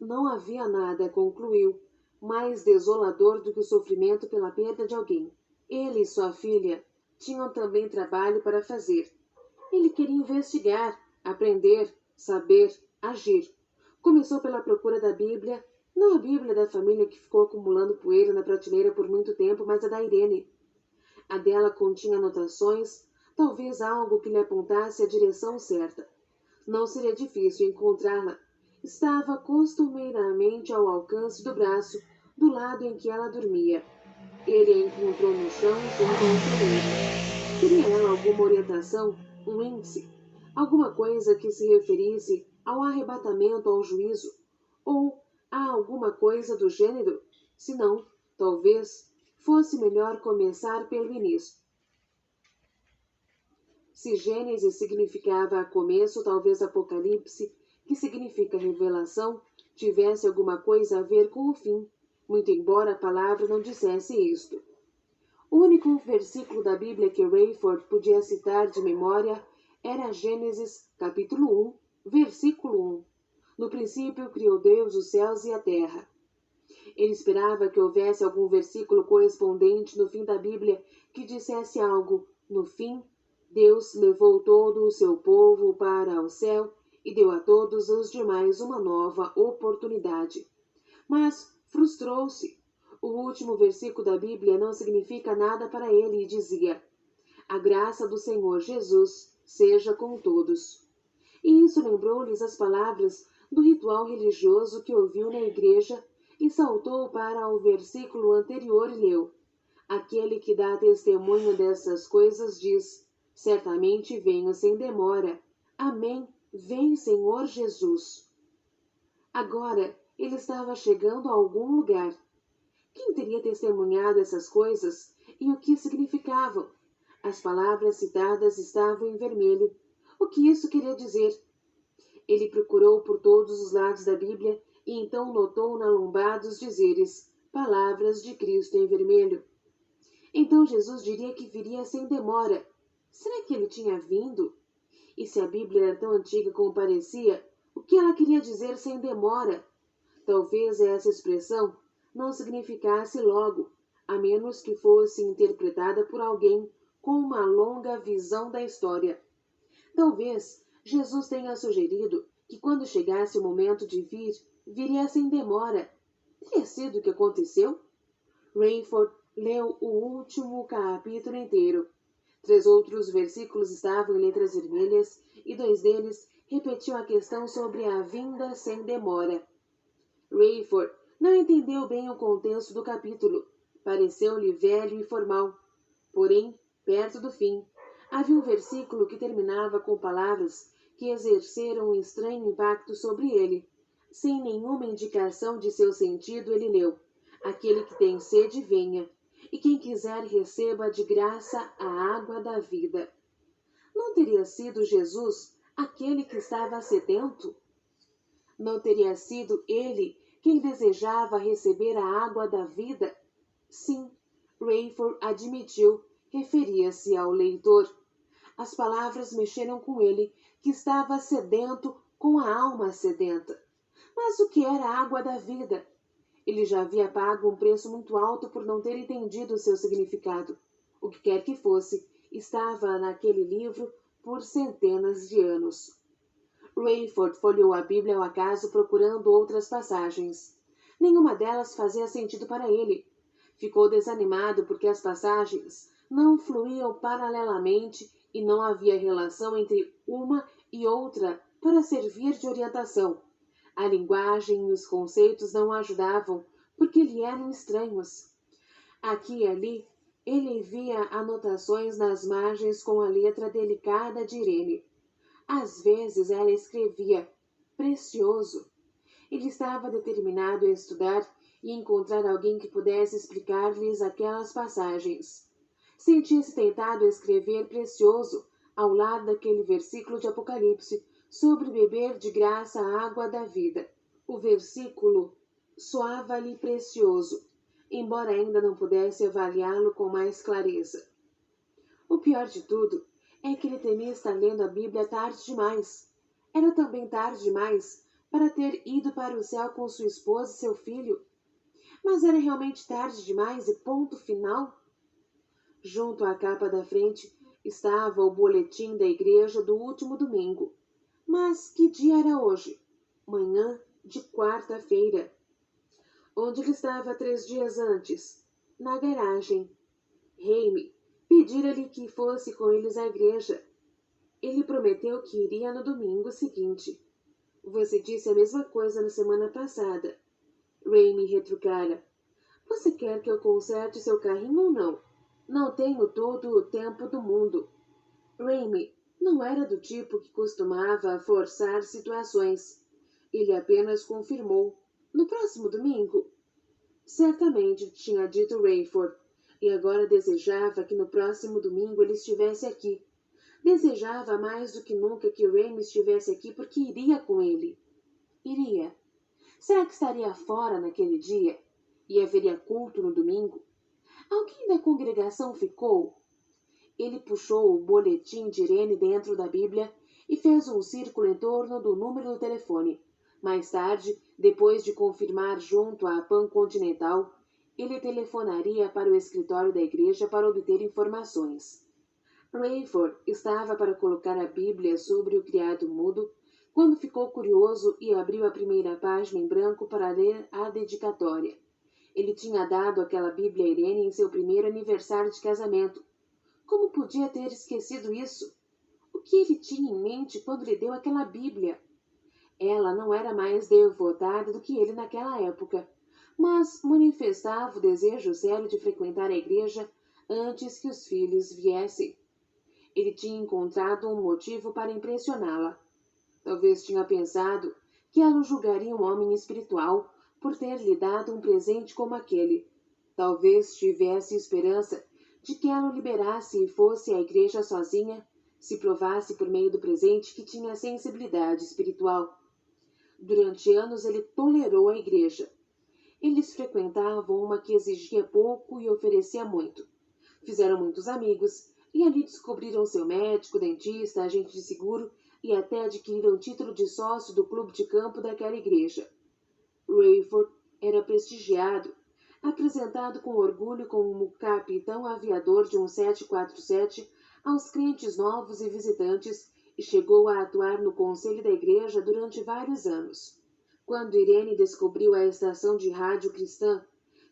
Não havia nada, concluiu, mais desolador do que o sofrimento pela perda de alguém. Ele e sua filha tinham também trabalho para fazer. Ele queria investigar, aprender, saber, agir. Começou pela procura da Bíblia, não a Bíblia da família que ficou acumulando poeira na prateleira por muito tempo, mas a da Irene. A dela continha anotações, talvez algo que lhe apontasse a direção certa. Não seria difícil encontrá-la. Estava costumeiramente ao alcance do braço, do lado em que ela dormia. Ele a encontrou no chão junto ao soleiro. Queria ela alguma orientação, um índice, alguma coisa que se referisse ao arrebatamento, ao juízo, ou a alguma coisa do gênero? Se não, talvez fosse melhor começar pelo início. Se Gênesis significava começo, talvez Apocalipse, que significa revelação, tivesse alguma coisa a ver com o fim, muito embora a palavra não dissesse isto. O único versículo da Bíblia que Rayford podia citar de memória era Gênesis, capítulo 1, versículo 1. No princípio criou Deus os céus e a terra. Ele esperava que houvesse algum versículo correspondente no fim da Bíblia que dissesse algo. No fim, Deus levou todo o seu povo para o céu e deu a todos os demais uma nova oportunidade. Mas frustrou-se. O último versículo da Bíblia não significa nada para ele e dizia: a graça do Senhor Jesus seja com todos. E isso lembrou-lhes as palavras do ritual religioso que ouviu na igreja e saltou para o versículo anterior e leu: aquele que dá testemunho dessas coisas diz: certamente venho sem demora. Amém. Vem, Senhor Jesus. Agora ele estava chegando a algum lugar. Quem teria testemunhado essas coisas e o que significavam? As palavras citadas estavam em vermelho. O que isso queria dizer? Ele procurou por todos os lados da Bíblia e então notou na lombada os dizeres: palavras de Cristo em vermelho. Então Jesus diria que viria sem demora. Será que ele tinha vindo? E se a Bíblia era tão antiga como parecia, o que ela queria dizer sem demora? Talvez essa expressão não significasse logo, a menos que fosse interpretada por alguém com uma longa visão da história. Talvez Jesus tenha sugerido que quando chegasse o momento de vir, viria sem demora. Teria sido o que aconteceu? Rayford leu o último capítulo inteiro. 3 outros versículos estavam em letras vermelhas e 2 deles repetiam a questão sobre a vinda sem demora. Rayford não entendeu bem o contexto do capítulo. Pareceu-lhe velho e formal. Porém, perto do fim, havia um versículo que terminava com palavras que exerceram um estranho impacto sobre ele. Sem nenhuma indicação de seu sentido, ele leu: aquele que tem sede, venha, e quem quiser receba de graça a água da vida. Não teria sido Jesus aquele que estava sedento? Não teria sido ele quem desejava receber a água da vida? Sim, Rayford admitiu, referia-se ao leitor. As palavras mexeram com ele, que estava sedento com a alma sedenta. Mas o que era a água da vida? Ele já havia pago um preço muito alto por não ter entendido o seu significado. O que quer que fosse, estava naquele livro por centenas de anos. Rayford folheou a Bíblia ao acaso procurando outras passagens. Nenhuma delas fazia sentido para ele. Ficou desanimado porque as passagens não fluíam paralelamente e não havia relação entre uma e outra para servir de orientação. A linguagem e os conceitos não ajudavam porque lhe eram estranhos. Aqui e ali, ele via anotações nas margens com a letra delicada de Irene. Às vezes ela escrevia precioso. Ele estava determinado a estudar e encontrar alguém que pudesse explicar-lhes aquelas passagens. Sentia-se tentado a escrever precioso ao lado daquele versículo de Apocalipse sobre beber de graça a água da vida. O versículo soava-lhe precioso. embora ainda não pudesse avaliá-lo com mais clareza. O pior de tudo é que ele temia estar lendo a Bíblia tarde demais. Era também tarde demais para ter ido para o céu com sua esposa e seu filho. Mas era realmente tarde demais e ponto final? Junto à capa da frente estava o boletim da igreja do último domingo. Mas que dia era hoje? Manhã de quarta-feira. Onde ele estava 3 dias antes? Na garagem. Jaime pedira-lhe que fosse com eles à igreja. Ele prometeu que iria no domingo seguinte. Você disse a mesma coisa na semana passada. Jaime retrucara. Você quer que eu conserte seu carrinho ou não? Não tenho todo o tempo do mundo. Jaime não era do tipo que costumava forçar situações. Ele apenas confirmou. No próximo domingo? Certamente, tinha dito Rayford, e agora desejava que no próximo domingo ele estivesse aqui. Desejava mais do que nunca que Jaime estivesse aqui porque iria com ele. Iria. Será que estaria fora naquele dia? E haveria culto no domingo? Alguém da congregação ficou? Ele puxou o boletim de Irene dentro da Bíblia e fez um círculo em torno do número do telefone. Mais tarde, depois de confirmar junto à Pan Continental, ele telefonaria para o escritório da igreja para obter informações. Rayford estava para colocar a Bíblia sobre o criado mudo quando ficou curioso e abriu a primeira página em branco para ler a dedicatória. Ele tinha dado aquela Bíblia a Irene em seu primeiro aniversário de casamento. Como podia ter esquecido isso? O que ele tinha em mente quando lhe deu aquela Bíblia? Ela não era mais devotada do que ele naquela época, mas manifestava o desejo sério de frequentar a igreja antes que os filhos viessem. Ele tinha encontrado um motivo para impressioná-la. Talvez tinha pensado que ela o julgaria um homem espiritual por ter lhe dado um presente como aquele. Talvez tivesse esperança de que ela o liberasse e fosse à igreja sozinha, se provasse por meio do presente que tinha sensibilidade espiritual. Durante anos ele tolerou a igreja. Eles frequentavam uma que exigia pouco e oferecia muito. Fizeram muitos amigos e ali descobriram seu médico, dentista, agente de seguro e até adquiriram título de sócio do clube de campo daquela igreja. Rayford era prestigiado, apresentado com orgulho como capitão aviador de um 747 aos crentes novos e visitantes e chegou a atuar no conselho da igreja durante vários anos. Quando Irene descobriu a estação de rádio cristã,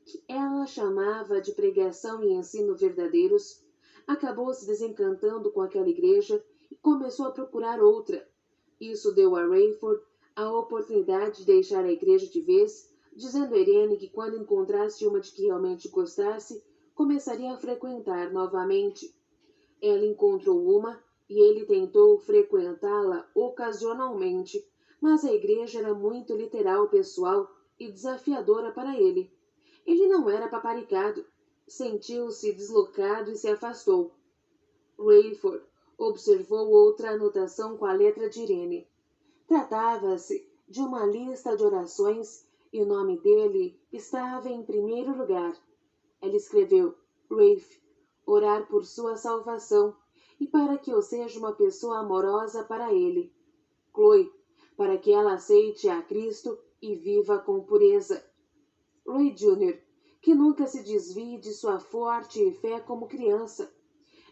que ela chamava de pregação e ensino verdadeiros, acabou se desencantando com aquela igreja e começou a procurar outra. Isso deu a Rayford a oportunidade de deixar a igreja de vez, dizendo a Irene que quando encontrasse uma de que realmente gostasse, começaria a frequentar novamente. Ela encontrou uma e ele tentou frequentá-la ocasionalmente, mas a igreja era muito literal, pessoal e desafiadora para ele. Ele não era paparicado. Sentiu-se deslocado e se afastou. Rayford observou outra anotação com a letra de Irene. Tratava-se de uma lista de orações e o nome dele estava em primeiro lugar. Ela escreveu, Rafe, orar por sua salvação e para que eu seja uma pessoa amorosa para ele. Chloe, para que ela aceite a Cristo e viva com pureza. Ray Jr., que nunca se desvie de sua forte fé como criança.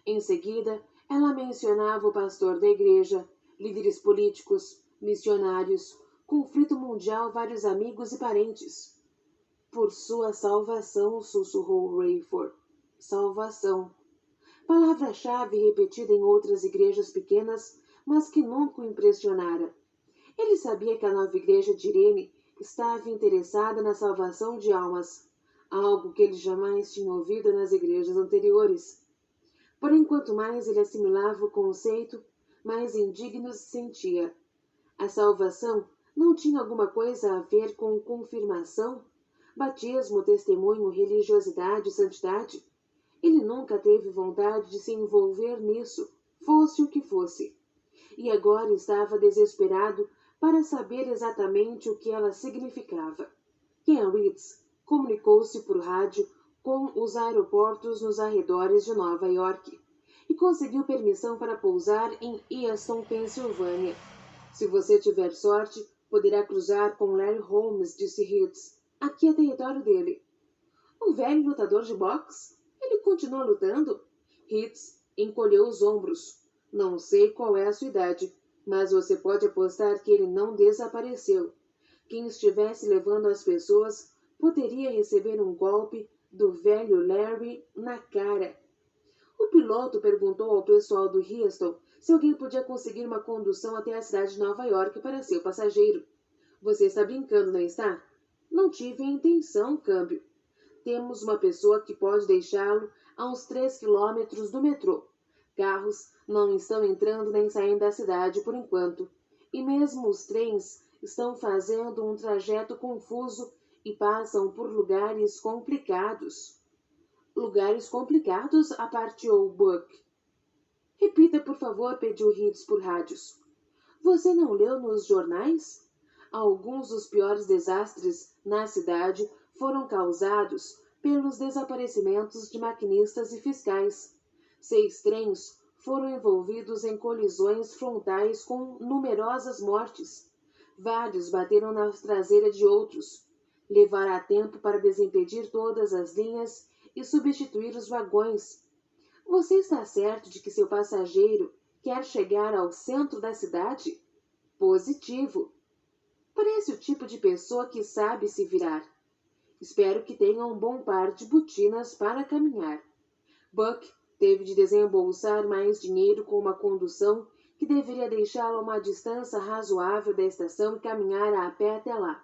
Em seguida, ela mencionava o pastor da igreja, líderes políticos, missionários, conflito mundial, vários amigos e parentes. Por sua salvação, sussurrou Rayford. Salvação. Palavra-chave repetida em outras igrejas pequenas, mas que nunca o impressionara. Ele sabia que a nova igreja de Irene estava interessada na salvação de almas, algo que ele jamais tinha ouvido nas igrejas anteriores. Porém, quanto mais ele assimilava o conceito, mais indigno se sentia. A salvação não tinha alguma coisa a ver com confirmação, batismo, testemunho, religiosidade, santidade? Ele nunca teve vontade de se envolver nisso, fosse o que fosse. E agora estava desesperado para saber exatamente o que ela significava. Ken Ritz comunicou-se por rádio com os aeroportos nos arredores de Nova York e conseguiu permissão para pousar em Easton, Pensilvânia. Se você tiver sorte, poderá cruzar com Larry Holmes, disse Hitz. Aqui é território dele. O velho lutador de boxe? Ele continua lutando? Hitz encolheu os ombros. Não sei qual é a sua idade, mas você pode apostar que ele não desapareceu. Quem estivesse levando as pessoas poderia receber um golpe do velho Larry na cara. O piloto perguntou ao pessoal do Houston se alguém podia conseguir uma condução até a cidade de Nova York para seu passageiro. Você está brincando, não está? Não tive a intenção, câmbio. Temos uma pessoa que pode deixá-lo a uns 3 quilômetros do metrô. Carros não estão entrando nem saindo da cidade por enquanto. E mesmo os trens estão fazendo um trajeto confuso e passam por lugares complicados. Lugares complicados, aparteou Buck. Repita, por favor, pediu Hitz por rádios. Você não leu nos jornais? Alguns dos piores desastres na cidade foram causados pelos desaparecimentos de maquinistas e fiscais. 6 trens foram envolvidos em colisões frontais com numerosas mortes. Vários bateram na traseira de outros. Levará tempo para desimpedir todas as linhas e substituir os vagões. Você está certo de que seu passageiro quer chegar ao centro da cidade? Positivo. Parece o tipo de pessoa que sabe se virar. Espero que tenha um bom par de botinas para caminhar. Buck teve de desembolsar mais dinheiro com uma condução que deveria deixá-lo a uma distância razoável da estação e caminhar a pé até lá.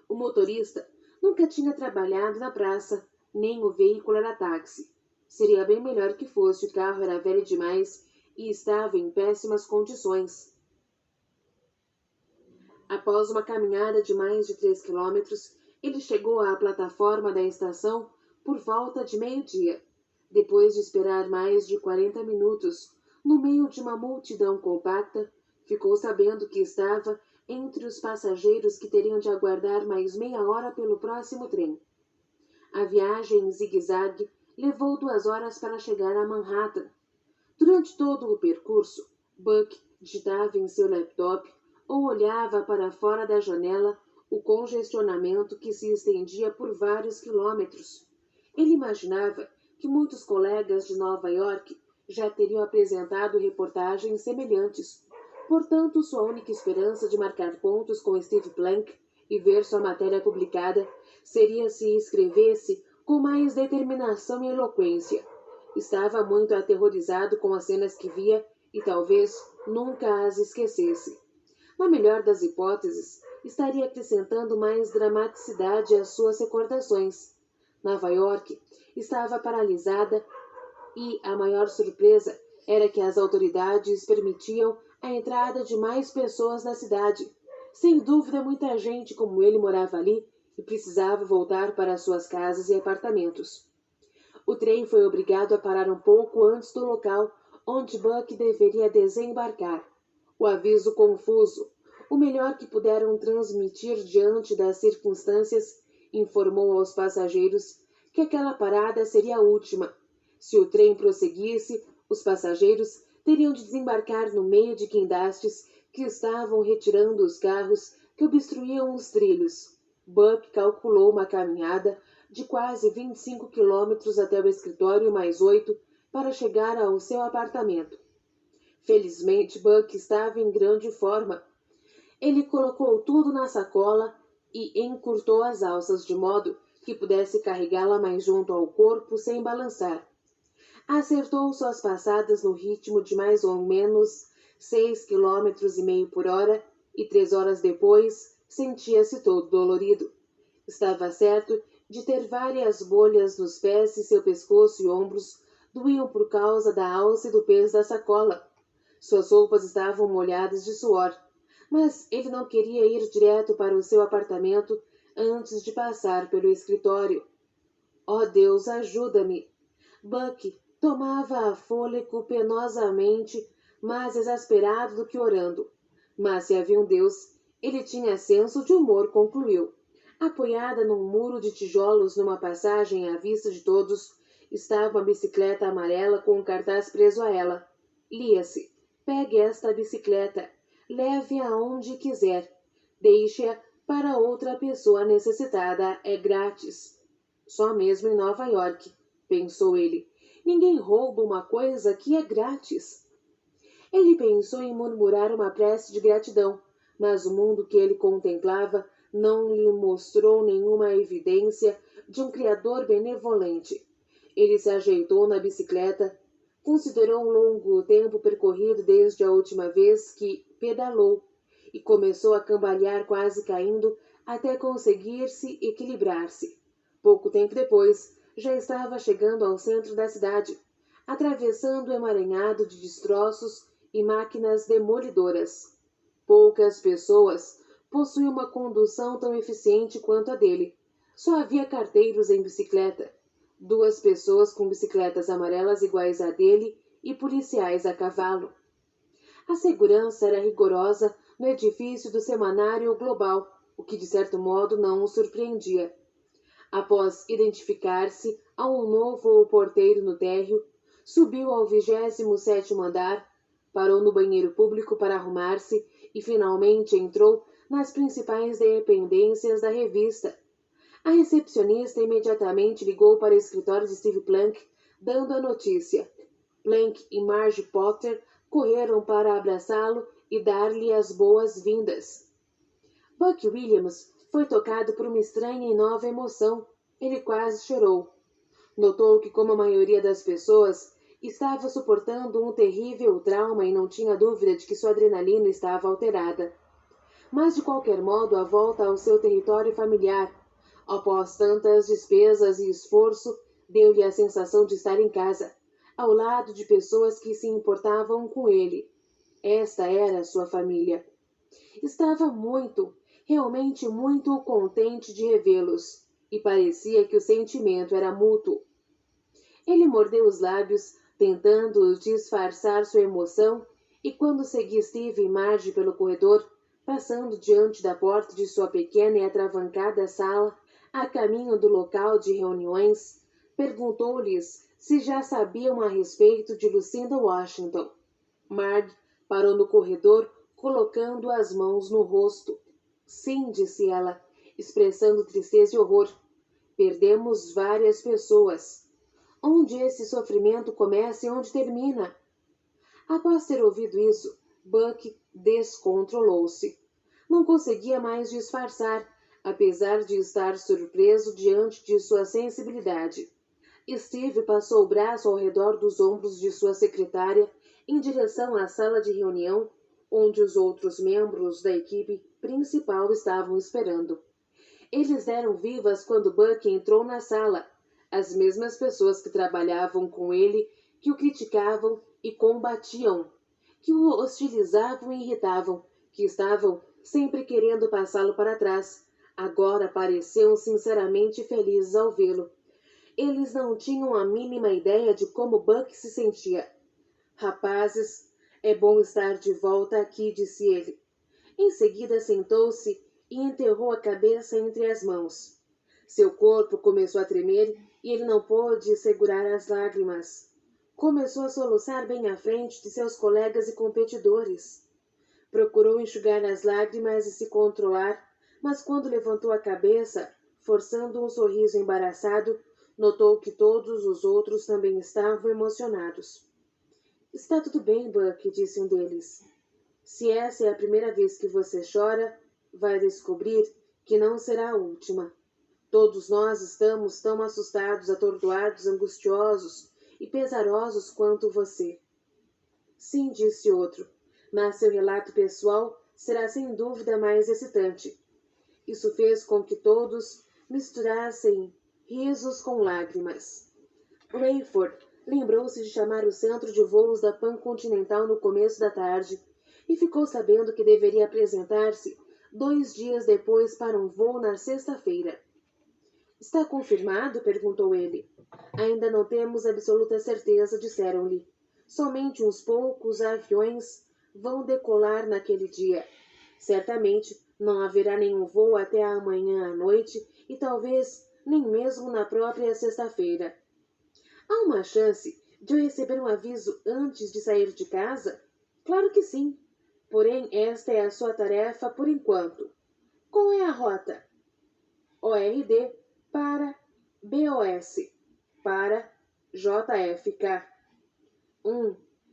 O motorista nunca tinha trabalhado na praça, nem o veículo era táxi. Seria bem melhor que fosse, o carro era velho demais e estava em péssimas condições. Após uma caminhada de mais de 3 quilômetros, ele chegou à plataforma da estação por volta de meio-dia. Depois de esperar mais de 40 minutos, no meio de uma multidão compacta, ficou sabendo que estava entre os passageiros que teriam de aguardar mais meia hora pelo próximo trem. A viagem em zigue-zague levou 2 horas para chegar a Manhattan. Durante todo o percurso, Buck digitava em seu laptop ou olhava para fora da janela o congestionamento que se estendia por vários quilômetros. Ele imaginava que muitos colegas de Nova York já teriam apresentado reportagens semelhantes. Portanto, sua única esperança de marcar pontos com Steve Blank e ver sua matéria publicada seria se escrevesse com mais determinação e eloquência. Estava muito aterrorizado com as cenas que via e talvez nunca as esquecesse. Na melhor das hipóteses, estaria acrescentando mais dramaticidade às suas recordações. Nova York estava paralisada e a maior surpresa era que as autoridades permitiam a entrada de mais pessoas na cidade. Sem dúvida, muita gente como ele morava ali e precisava voltar para suas casas e apartamentos. O trem foi obrigado a parar um pouco antes do local onde Buck deveria desembarcar. O aviso confuso, o melhor que puderam transmitir diante das circunstâncias, informou aos passageiros que aquela parada seria a última. Se o trem prosseguisse, os passageiros teriam de desembarcar no meio de guindastes que estavam retirando os carros que obstruíam os trilhos. Buck calculou uma caminhada de quase 25 quilômetros até o escritório mais 8 para chegar ao seu apartamento. Felizmente, Buck estava em grande forma. Ele colocou tudo na sacola e encurtou as alças de modo que pudesse carregá-la mais junto ao corpo sem balançar. Acertou suas passadas no ritmo de mais ou menos 6,5 km por hora e 3 horas depois sentia-se todo dolorido. Estava certo de ter várias bolhas nos pés e seu pescoço e ombros doíam por causa da alça e do peso da sacola. Suas roupas estavam molhadas de suor, mas ele não queria ir direto para o seu apartamento antes de passar pelo escritório. Oh Deus, ajuda-me! Buck tomava fôlego penosamente, mais exasperado do que orando. Mas se havia um Deus, ele tinha senso de humor, concluiu. Apoiada num muro de tijolos numa passagem à vista de todos, estava uma bicicleta amarela com um cartaz preso a ela. Lia-se: pegue esta bicicleta, leve-a aonde quiser, deixe-a para outra pessoa necessitada, é grátis. Só mesmo em Nova York, pensou ele. Ninguém rouba uma coisa que é grátis. Ele pensou em murmurar uma prece de gratidão, mas o mundo que ele contemplava não lhe mostrou nenhuma evidência de um Criador benevolente. Ele se ajeitou na bicicleta, considerou o longo tempo percorrido desde a última vez que pedalou e começou a cambalear, quase caindo, até conseguir-se equilibrar-se. Pouco tempo depois, já estava chegando ao centro da cidade, atravessando o emaranhado de destroços e máquinas demolidoras. Poucas pessoas possuíam uma condução tão eficiente quanto a dele. Só havia carteiros em bicicleta, 2 pessoas com bicicletas amarelas iguais à dele e policiais a cavalo. A segurança era rigorosa no edifício do Semanário Global, o que de certo modo não o surpreendia. Após identificar-se a um novo porteiro no térreo, subiu ao 27º andar, parou no banheiro público para arrumar-se e finalmente entrou nas principais dependências da revista. A recepcionista imediatamente ligou para o escritório de Steve Plank, dando a notícia. Plank e Marge Potter correram para abraçá-lo e dar-lhe as boas-vindas. Buck Williams foi tocado por uma estranha e nova emoção. Ele quase chorou. Notou que, como a maioria das pessoas, estava suportando um terrível trauma e não tinha dúvida de que sua adrenalina estava alterada. Mas, de qualquer modo, a volta ao seu território familiar, após tantas despesas e esforço, deu-lhe a sensação de estar em casa, ao lado de pessoas que se importavam com ele. Esta era sua família. Estava realmente muito contente de revê-los, e parecia que o sentimento era mútuo. Ele mordeu os lábios, tentando disfarçar sua emoção, e quando seguia Steve e Marge pelo corredor, passando diante da porta de sua pequena e atravancada sala, a caminho do local de reuniões, perguntou-lhes se já sabiam a respeito de Lucinda Washington. Marge parou no corredor, colocando as mãos no rosto. Sim, disse ela, expressando tristeza e horror. Perdemos várias pessoas. Onde esse sofrimento começa e onde termina? Após ter ouvido isso, Buck descontrolou-se. Não conseguia mais disfarçar, apesar de estar surpreso diante de sua sensibilidade. Steve passou o braço ao redor dos ombros de sua secretária em direção à sala de reunião, onde os outros membros da equipe principal estavam esperando. Eles deram vivas quando Buck entrou na sala, as mesmas pessoas que trabalhavam com ele, que o criticavam e combatiam, que o hostilizavam e irritavam, que estavam sempre querendo passá-lo para trás, agora pareciam sinceramente felizes ao vê-lo. Eles não tinham a mínima ideia de como Buck se sentia. Rapazes, é bom estar de volta aqui, disse ele. Em seguida sentou-se e enterrou a cabeça entre as mãos. Seu corpo começou a tremer e ele não pôde segurar as lágrimas. Começou a soluçar bem à frente de seus colegas e competidores. Procurou enxugar as lágrimas e se controlar, mas quando levantou a cabeça, forçando um sorriso embaraçado, notou que todos os outros também estavam emocionados. Está tudo bem, Buck, disse um deles. Se essa é a primeira vez que você chora, vai descobrir que não será a última. Todos nós estamos tão assustados, atordoados, angustiosos e pesarosos quanto você. Sim, disse outro, mas seu relato pessoal será sem dúvida mais excitante. Isso fez com que todos misturassem risos com lágrimas. Rayford lembrou-se de chamar o centro de voos da Pan Continental no começo da tarde e ficou sabendo que deveria apresentar-se 2 dias depois para um voo na sexta-feira. Está confirmado? Perguntou ele. Ainda não temos absoluta certeza, disseram-lhe. Somente uns poucos aviões vão decolar naquele dia. Certamente Não haverá nenhum voo até amanhã à noite e talvez nem mesmo na própria sexta-feira. Há uma chance de eu receber um aviso antes de sair de casa? Claro que sim. Porém, esta é a sua tarefa por enquanto. Qual é a rota? ORD para BOS para JFK.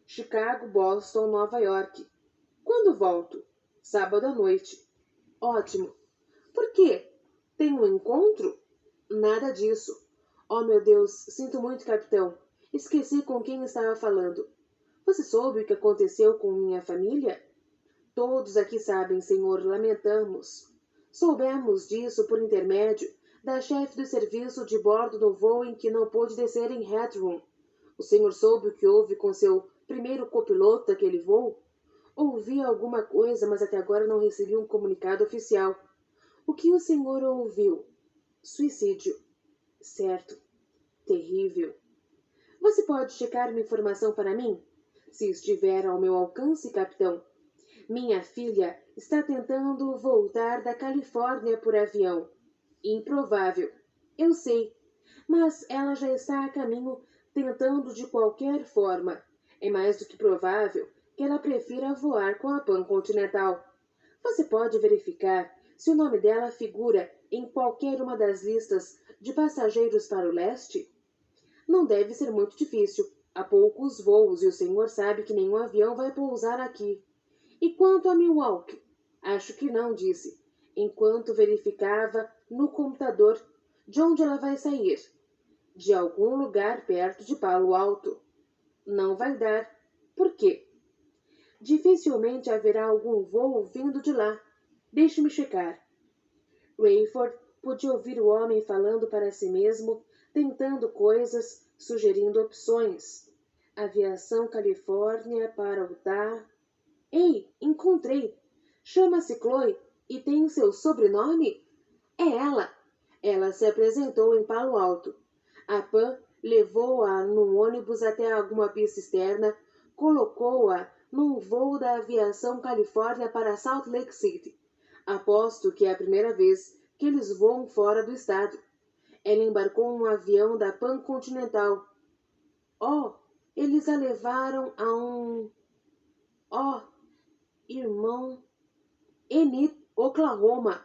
Chicago, Boston, Nova York. Quando volto? Sábado à noite. Ótimo. Por quê? Tem um encontro? Nada disso. Oh, meu Deus, sinto muito, capitão. Esqueci com quem estava falando. Você soube o que aconteceu com minha família? Todos aqui sabem, senhor, lamentamos. Soubemos disso por intermédio da chefe do serviço de bordo do voo em que não pôde descer em Heathrow. O senhor soube o que houve com seu primeiro copiloto daquele voo? Ouvi alguma coisa, mas até agora não recebi um comunicado oficial. O que o senhor ouviu? Suicídio. Certo. Terrível. Você pode checar uma informação para mim? Se estiver ao meu alcance, capitão. Minha filha está tentando voltar da Califórnia por avião. Improvável. Eu sei. Mas ela já está a caminho tentando de qualquer forma. É mais do que provável que ela prefira voar com a Pan Continental. Você pode verificar se o nome dela figura em qualquer uma das listas de passageiros para o leste? Não deve ser muito difícil. Há poucos voos e o senhor sabe que nenhum avião vai pousar aqui. E quanto a Milwaukee? Acho que não, disse, enquanto verificava no computador de onde ela vai sair. De algum lugar perto de Palo Alto. Não vai dar. Por quê? Dificilmente haverá algum voo vindo de lá. Deixe-me checar. Rayford podia ouvir o homem falando para si mesmo, tentando coisas, sugerindo opções. Aviação Califórnia para Utah. Ei, encontrei! Chama-se Chloe e tem seu sobrenome? É ela! Ela se apresentou em Palo Alto. A Pan levou-a num ônibus até alguma pista externa, colocou-a num voo da Aviação Califórnia para Salt Lake City. Aposto que é a primeira vez que eles voam fora do estado. Ela embarcou num avião da Pan Continental. Oh, eles a levaram a um... Oh, irmão... Enid, Oklahoma.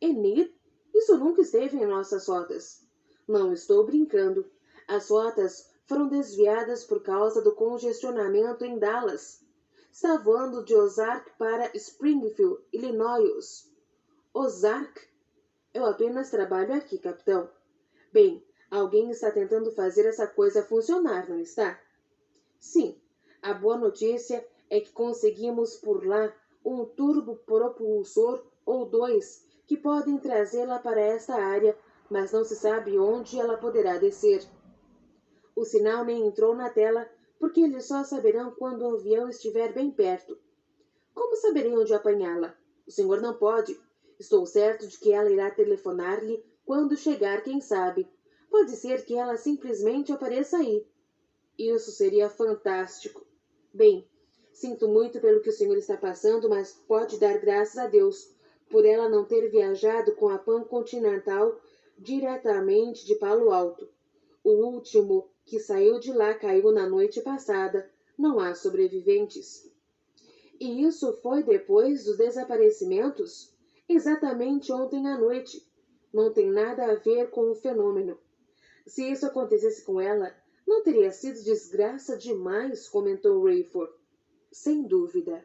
Enid? Isso nunca esteve em nossas rotas. Não estou brincando. As rotas foram desviadas por causa do congestionamento em Dallas. Está voando de Ozark para Springfield, Illinois. Ozark? Eu apenas trabalho aqui, capitão. Bem, alguém está tentando fazer essa coisa funcionar, não está? Sim. A boa notícia é que conseguimos por lá um turbopropulsor ou dois que podem trazê-la para esta área, mas não se sabe onde ela poderá descer. O sinal nem entrou na tela, porque eles só saberão quando o avião estiver bem perto. Como saberei onde apanhá-la? O senhor não pode. Estou certo de que ela irá telefonar-lhe quando chegar, quem sabe. Pode ser que ela simplesmente apareça aí. Isso seria fantástico. Bem, sinto muito pelo que o senhor está passando, mas pode dar graças a Deus por ela não ter viajado com a Pan Continental diretamente de Palo Alto. O último que saiu de lá caiu na noite passada. Não há sobreviventes. E isso foi depois dos desaparecimentos? Exatamente ontem à noite. Não tem nada a ver com o fenômeno. Se isso acontecesse com ela, não teria sido desgraça demais, comentou Rayford. Sem dúvida.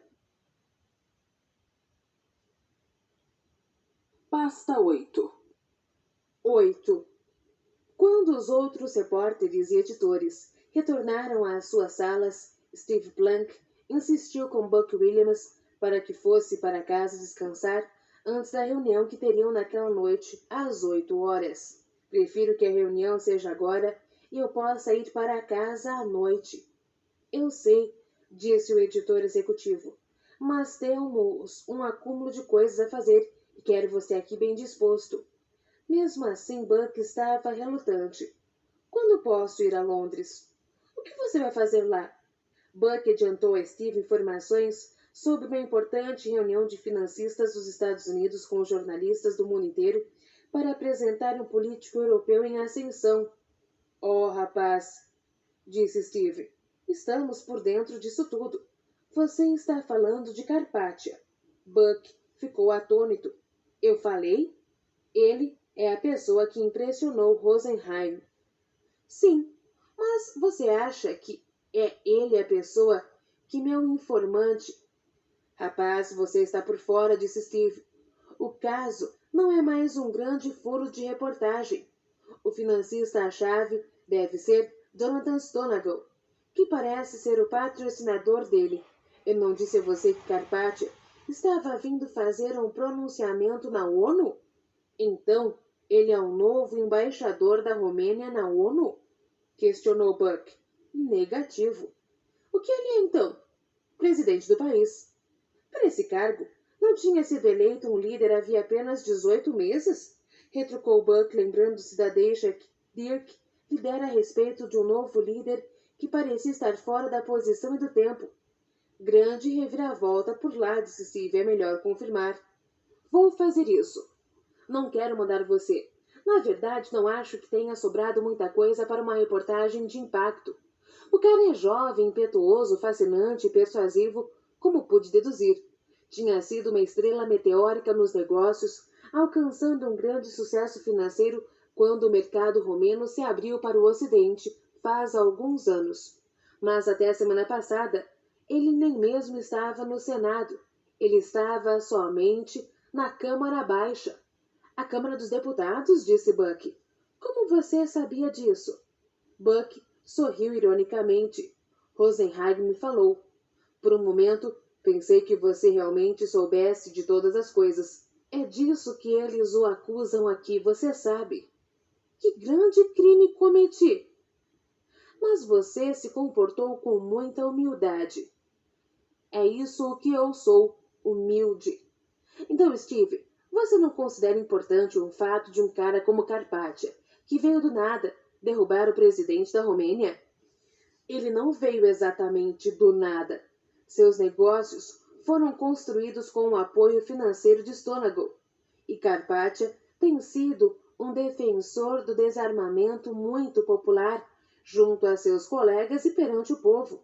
Pasta 8. Quando os outros repórteres e editores retornaram às suas salas, Steve Blank insistiu com Buck Williams para que fosse para casa descansar antes da reunião que teriam naquela noite às 8 horas. Prefiro que a reunião seja agora e eu possa ir para casa à noite. Eu sei, disse o editor executivo, mas temos um acúmulo de coisas a fazer e quero você aqui bem disposto. Mesmo assim, Buck estava relutante. Quando posso ir a Londres? O que você vai fazer lá? Buck adiantou a Steve informações sob uma importante reunião de financistas dos Estados Unidos com jornalistas do mundo inteiro para apresentar um político europeu em ascensão. Oh, rapaz, disse Steve, estamos por dentro disso tudo. Você está falando de Carpathia. Buck ficou atônito. Eu falei? Ele é a pessoa que impressionou Rosenheim. Sim, mas você acha que é ele a pessoa que meu informante... Rapaz, você está por fora, disse Steve. O caso não é mais um grande furo de reportagem. O financista-chave deve ser Jonathan Stonagel, que parece ser o patrocinador dele. Eu não disse a você que Carpathia estava vindo fazer um pronunciamento na ONU? Então, ele é o novo embaixador da Romênia na ONU? Questionou Buck. Negativo. O que ele é, então? Presidente do país. Para esse cargo, não tinha sido eleito um líder havia apenas 18 meses? Retrucou Buck, lembrando-se da deixa que Dirk lhe dera a respeito de um novo líder que parecia estar fora da posição e do tempo. Grande reviravolta por lá, disse Steve, é melhor confirmar. Vou fazer isso. Não quero mandar você. Na verdade, não acho que tenha sobrado muita coisa para uma reportagem de impacto. O cara é jovem, impetuoso, fascinante e persuasivo, como pude deduzir. Tinha sido uma estrela meteórica nos negócios, alcançando um grande sucesso financeiro quando o mercado romeno se abriu para o Ocidente, faz alguns anos. Mas até a semana passada, ele nem mesmo estava no Senado. Ele estava somente na Câmara Baixa. A Câmara dos Deputados, disse Buck. Como você sabia disso? Buck sorriu ironicamente. Rosenheim me falou. Por um momento, pensei que você realmente soubesse de todas as coisas. É disso que eles o acusam aqui, você sabe. Que grande crime cometi! Mas você se comportou com muita humildade. É isso o que eu sou, humilde. Então, Steve, você não considera importante o fato de um cara como Carpathia, que veio do nada, derrubar o presidente da Romênia? Ele não veio exatamente do nada. Seus negócios foram construídos com o apoio financeiro de Stonagel. E Carpathia tem sido um defensor do desarmamento muito popular junto a seus colegas e perante o povo.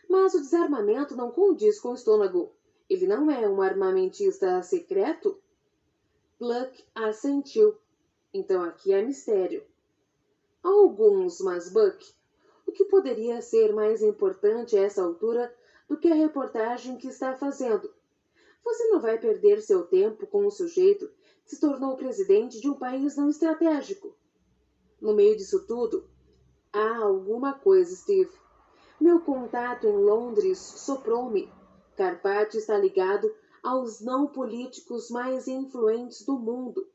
Mas o desarmamento não condiz com Stonagel. Ele não é um armamentista secreto? Pluck assentiu. Então aqui é mistério. Alguns, mas Buck, o que poderia ser mais importante a essa altura do que a reportagem que está fazendo? Você não vai perder seu tempo com um sujeito que se tornou presidente de um país não estratégico. No meio disso tudo, há alguma coisa, Steve. Meu contato em Londres soprou-me. Carpathia está ligado aos não políticos mais influentes do mundo.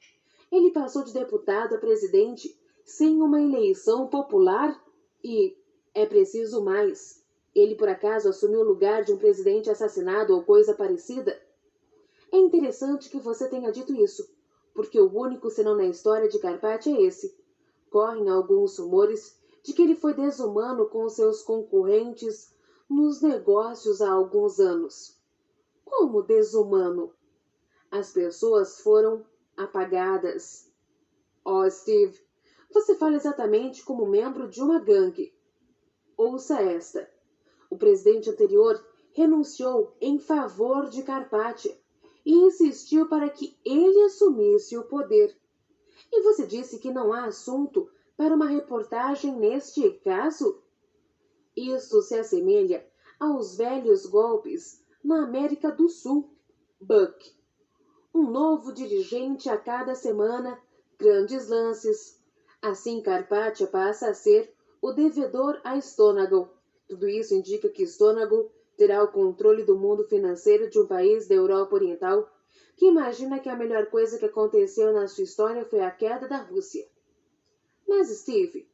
Ele passou de deputado a presidente sem uma eleição popular e, é preciso mais, ele por acaso assumiu o lugar de um presidente assassinado ou coisa parecida? É interessante que você tenha dito isso, porque o único senão na história de Carpathia é esse. Correm alguns rumores de que ele foi desumano com seus concorrentes nos negócios há alguns anos. Como desumano? As pessoas foram apagadas. Oh, Steve, você fala exatamente como membro de uma gangue. Ouça esta. O presidente anterior renunciou em favor de Carpathia e insistiu para que ele assumisse o poder. E você disse que não há assunto para uma reportagem neste caso? Isso se assemelha aos velhos golpes na América do Sul, Buck. Um novo dirigente a cada semana, grandes lances. Assim Carpathia passa a ser o devedor a Stonagel. Tudo isso indica que Stonagel terá o controle do mundo financeiro de um país da Europa Oriental que imagina que a melhor coisa que aconteceu na sua história foi a queda da Rússia. Mas, Steve,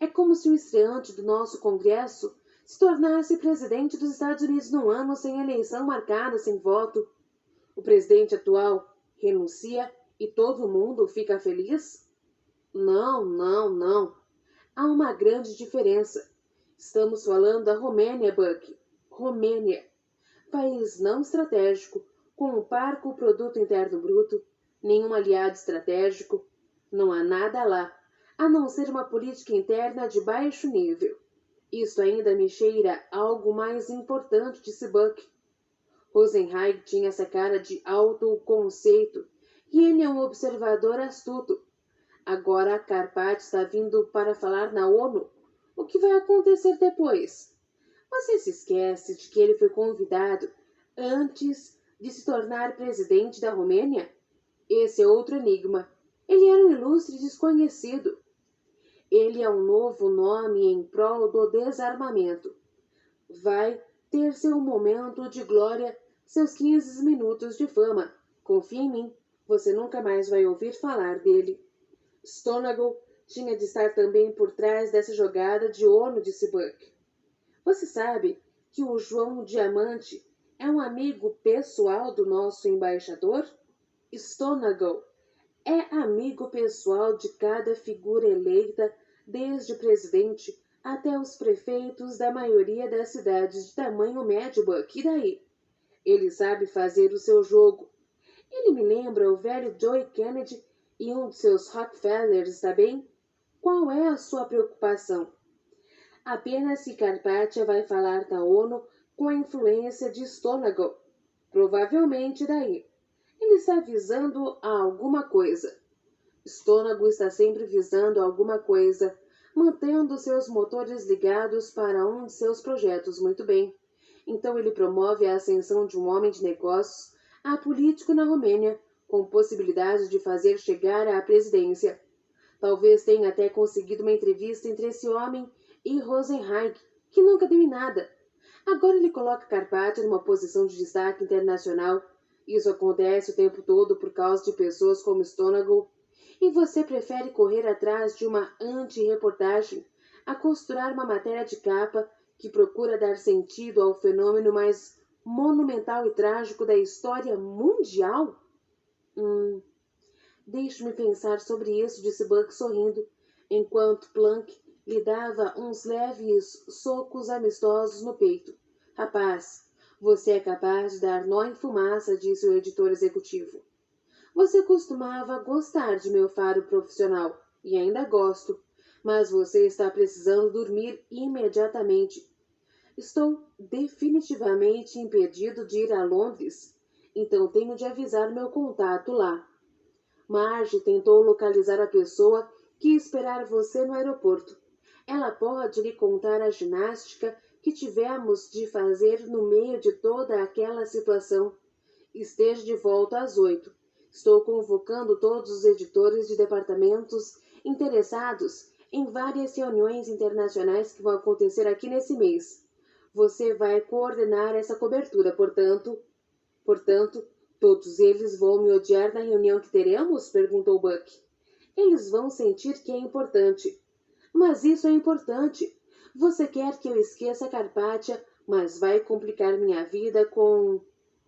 é como se um estreante do nosso Congresso se tornasse presidente dos Estados Unidos num ano sem eleição marcada, sem voto. O presidente atual renuncia e todo mundo fica feliz? Não, não, não. Há uma grande diferença. Estamos falando da Romênia, Buck. Romênia. país não estratégico, com um parco produto interno bruto, nenhum aliado estratégico. Não há nada lá, a não ser uma política interna de baixo nível. Isso ainda me cheira a algo mais importante, disse Buck. Rosenheim tinha essa cara de autoconceito, e ele é um observador astuto. Agora Carpati está vindo para falar na ONU. O que vai acontecer depois? Você se esquece de que ele foi convidado antes de se tornar presidente da Romênia? Esse é outro enigma. Ele era um ilustre desconhecido. Ele é um novo nome em prol do desarmamento. Vai ter seu momento de glória, seus 15 minutos de fama. Confie em mim, você nunca mais vai ouvir falar dele. Stonegal tinha de estar também por trás dessa jogada de ONU, disse Buck. Você sabe que o João Diamante é um amigo pessoal do nosso embaixador? Stonegal é amigo pessoal de cada figura eleita, desde o presidente até os prefeitos da maioria das cidades de tamanho médio, Buck. E daí? Ele sabe fazer o seu jogo. Ele me lembra o velho Joe Kennedy e um de seus Rockefellers, está bem? Qual é a sua preocupação? Apenas que Carpathia vai falar na ONU com a influência de Stonegal. Provavelmente daí. Ele está visando a alguma coisa. Stonegal está sempre visando alguma coisa, mantendo seus motores ligados para um de seus projetos. Muito bem. Então ele promove a ascensão de um homem de negócios a político na Romênia, com possibilidade de fazer chegar à presidência. Talvez tenha até conseguido uma entrevista entre esse homem e Rosenheim, que nunca deu em nada. Agora ele coloca Carpati numa posição de destaque internacional. Isso acontece o tempo todo por causa de pessoas como Stonegal. E você prefere correr atrás de uma anti-reportagem a costurar uma matéria de capa que procura dar sentido ao fenômeno mais monumental e trágico da história mundial? Deixe-me pensar sobre isso, disse Buck sorrindo, enquanto Plunk lhe dava uns leves socos amistosos no peito. Rapaz, você é capaz de dar nó em fumaça, disse o editor executivo. Você costumava gostar de meu faro profissional, e ainda gosto, mas você está precisando dormir imediatamente. Estou definitivamente impedido de ir a Londres, então tenho de avisar meu contato lá. Marge tentou localizar a pessoa que ia esperar você no aeroporto. Ela pode lhe contar a ginástica que tivemos de fazer no meio de toda aquela situação. Esteja de volta às 8. Estou convocando todos os editores de departamentos interessados em várias reuniões internacionais que vão acontecer aqui nesse mês. Você vai coordenar essa cobertura, portanto, todos eles vão me odiar na reunião que teremos? Perguntou Buck. Eles vão sentir que é importante. Mas isso é importante. Você quer que eu esqueça Carpátia, mas vai complicar minha vida com...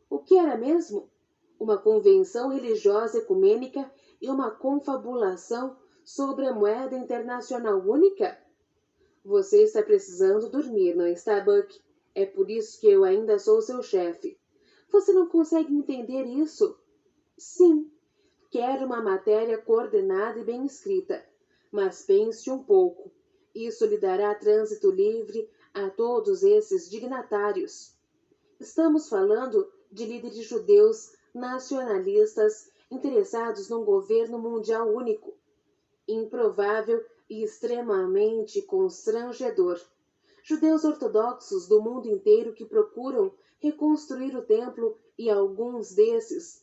O que era mesmo? Uma convenção religiosa ecumênica e uma confabulação sobre a moeda internacional única? Você está precisando dormir, não está, Buck? É por isso que eu ainda sou seu chefe. Você não consegue entender isso? Sim, quero uma matéria coordenada e bem escrita. Mas pense um pouco. Isso lhe dará trânsito livre a todos esses dignatários. Estamos falando de líderes judeus nacionalistas interessados num governo mundial único. Improvável e extremamente constrangedor. Judeus ortodoxos do mundo inteiro que procuram reconstruir o templo e alguns desses.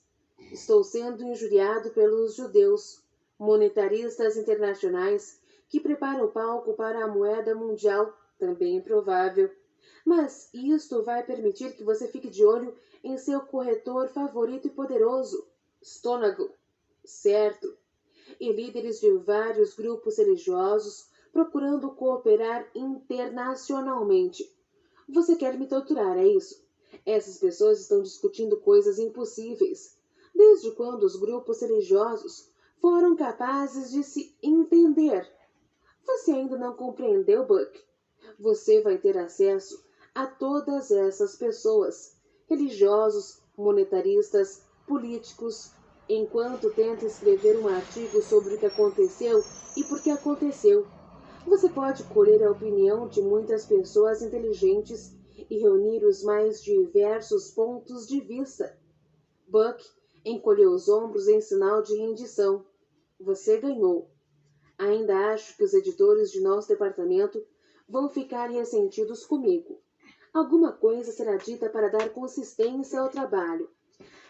Estou sendo injuriado pelos judeus, monetaristas internacionais que preparam o palco para a moeda mundial, também improvável. Mas isto vai permitir que você fique de olho em seu corretor favorito e poderoso, Stonegal. Certo. E líderes de vários grupos religiosos procurando cooperar internacionalmente. Você quer me torturar, é isso? Essas pessoas estão discutindo coisas impossíveis. Desde quando os grupos religiosos foram capazes de se entender? Você ainda não compreendeu, Buck? Você vai ter acesso a todas essas pessoas. religiosos, monetaristas, políticos, enquanto tenta escrever um artigo sobre o que aconteceu e por que aconteceu. Você pode colher a opinião de muitas pessoas inteligentes e reunir os mais diversos pontos de vista. Buck encolheu os ombros em sinal de rendição. Você ganhou. Ainda acho que os editores de nosso departamento vão ficar ressentidos comigo. Alguma coisa será dita para dar consistência ao trabalho.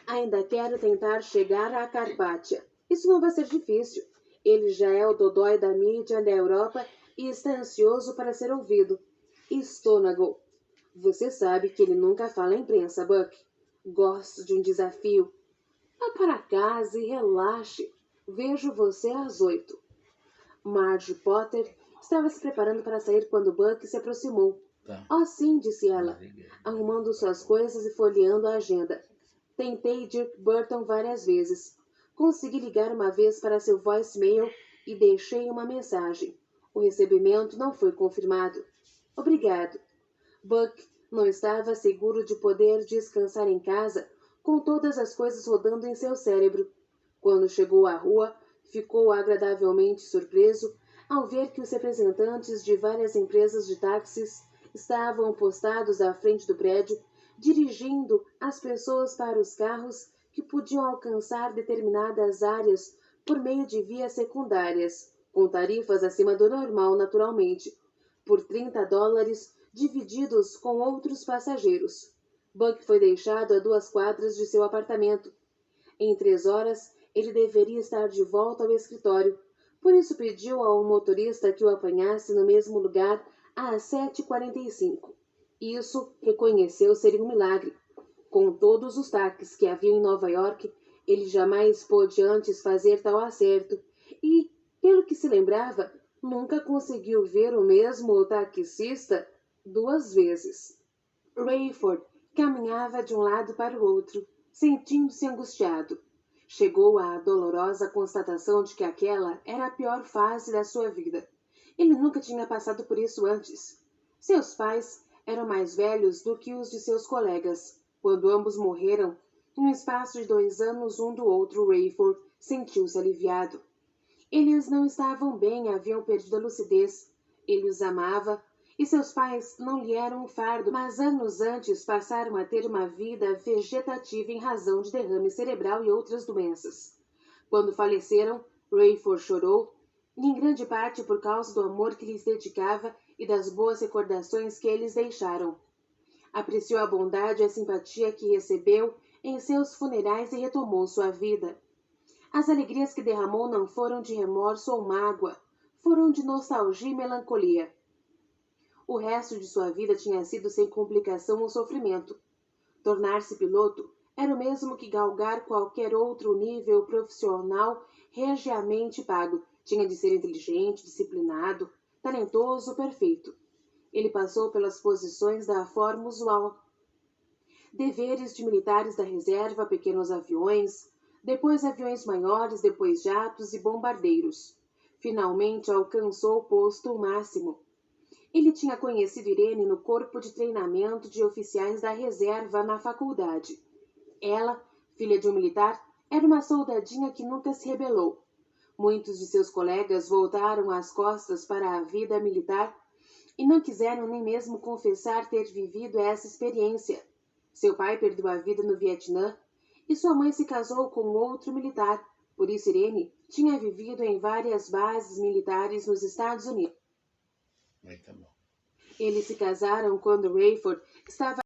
Ainda quero tentar chegar à Carpátia. Isso não vai ser difícil. Ele já é o dodói da mídia da Europa e está ansioso para ser ouvido. Stônago. Você sabe que ele nunca fala à imprensa, Buck. Gosto de um desafio. Vá para casa e relaxe. Vejo você às 8. Marge Potter estava se preparando para sair quando Buck se aproximou. Tá. Oh, sim, disse ela, arrumando suas coisas e folheando a agenda. Tentei Dirk Burton várias vezes. Consegui ligar uma vez para seu voicemail e deixei uma mensagem. O recebimento não foi confirmado. Obrigado. Buck não estava seguro de poder descansar em casa com todas as coisas rodando em seu cérebro. Quando chegou à rua, ficou agradavelmente surpreso ao ver que os representantes de várias empresas de táxis estavam postados à frente do prédio, dirigindo as pessoas para os carros que podiam alcançar determinadas áreas por meio de vias secundárias, com tarifas acima do normal, naturalmente, por $30 divididos com outros passageiros. Buck foi deixado a 2 quadras de seu apartamento. Em 3 horas, ele deveria estar de volta ao escritório. Por isso pediu ao motorista que o apanhasse no mesmo lugar às 7h45. Isso reconheceu ser um milagre. Com todos os táxis que havia em Nova York, ele jamais pôde antes fazer tal acerto e, pelo que se lembrava, nunca conseguiu ver o mesmo taxista 2 vezes. Rayford caminhava de um lado para o outro, sentindo-se angustiado. Chegou à dolorosa constatação de que aquela era a pior fase da sua vida. Ele nunca tinha passado por isso antes. Seus pais eram mais velhos do que os de seus colegas. Quando ambos morreram, em um espaço de 2 anos um do outro, Rayford sentiu-se aliviado. Eles não estavam bem, haviam perdido a lucidez. Ele os amava, e seus pais não lhe eram um fardo, mas anos antes passaram a ter uma vida vegetativa em razão de derrame cerebral e outras doenças. Quando faleceram, Rayford chorou, em grande parte por causa do amor que lhes dedicava e das boas recordações que eles deixaram. Apreciou a bondade e a simpatia que recebeu em seus funerais e retomou sua vida. As alegrias que derramou não foram de remorso ou mágoa, foram de nostalgia e melancolia. O resto de sua vida tinha sido sem complicação ou sofrimento. Tornar-se piloto era o mesmo que galgar qualquer outro nível profissional regiamente pago. Tinha de ser inteligente, disciplinado, talentoso, perfeito. Ele passou pelas posições da forma usual. Deveres de militares da reserva, pequenos aviões, depois aviões maiores, depois jatos e bombardeiros. Finalmente alcançou o posto máximo. Ele tinha conhecido Irene no corpo de treinamento de oficiais da reserva na faculdade. Ela, filha de um militar, era uma soldadinha que nunca se rebelou. Muitos de seus colegas voltaram as costas para a vida militar e não quiseram nem mesmo confessar ter vivido essa experiência. Seu pai perdeu a vida no Vietnã e sua mãe se casou com outro militar. Por isso Irene tinha vivido em várias bases militares nos Estados Unidos. Tá bom. Eles se casaram quando Rayford estava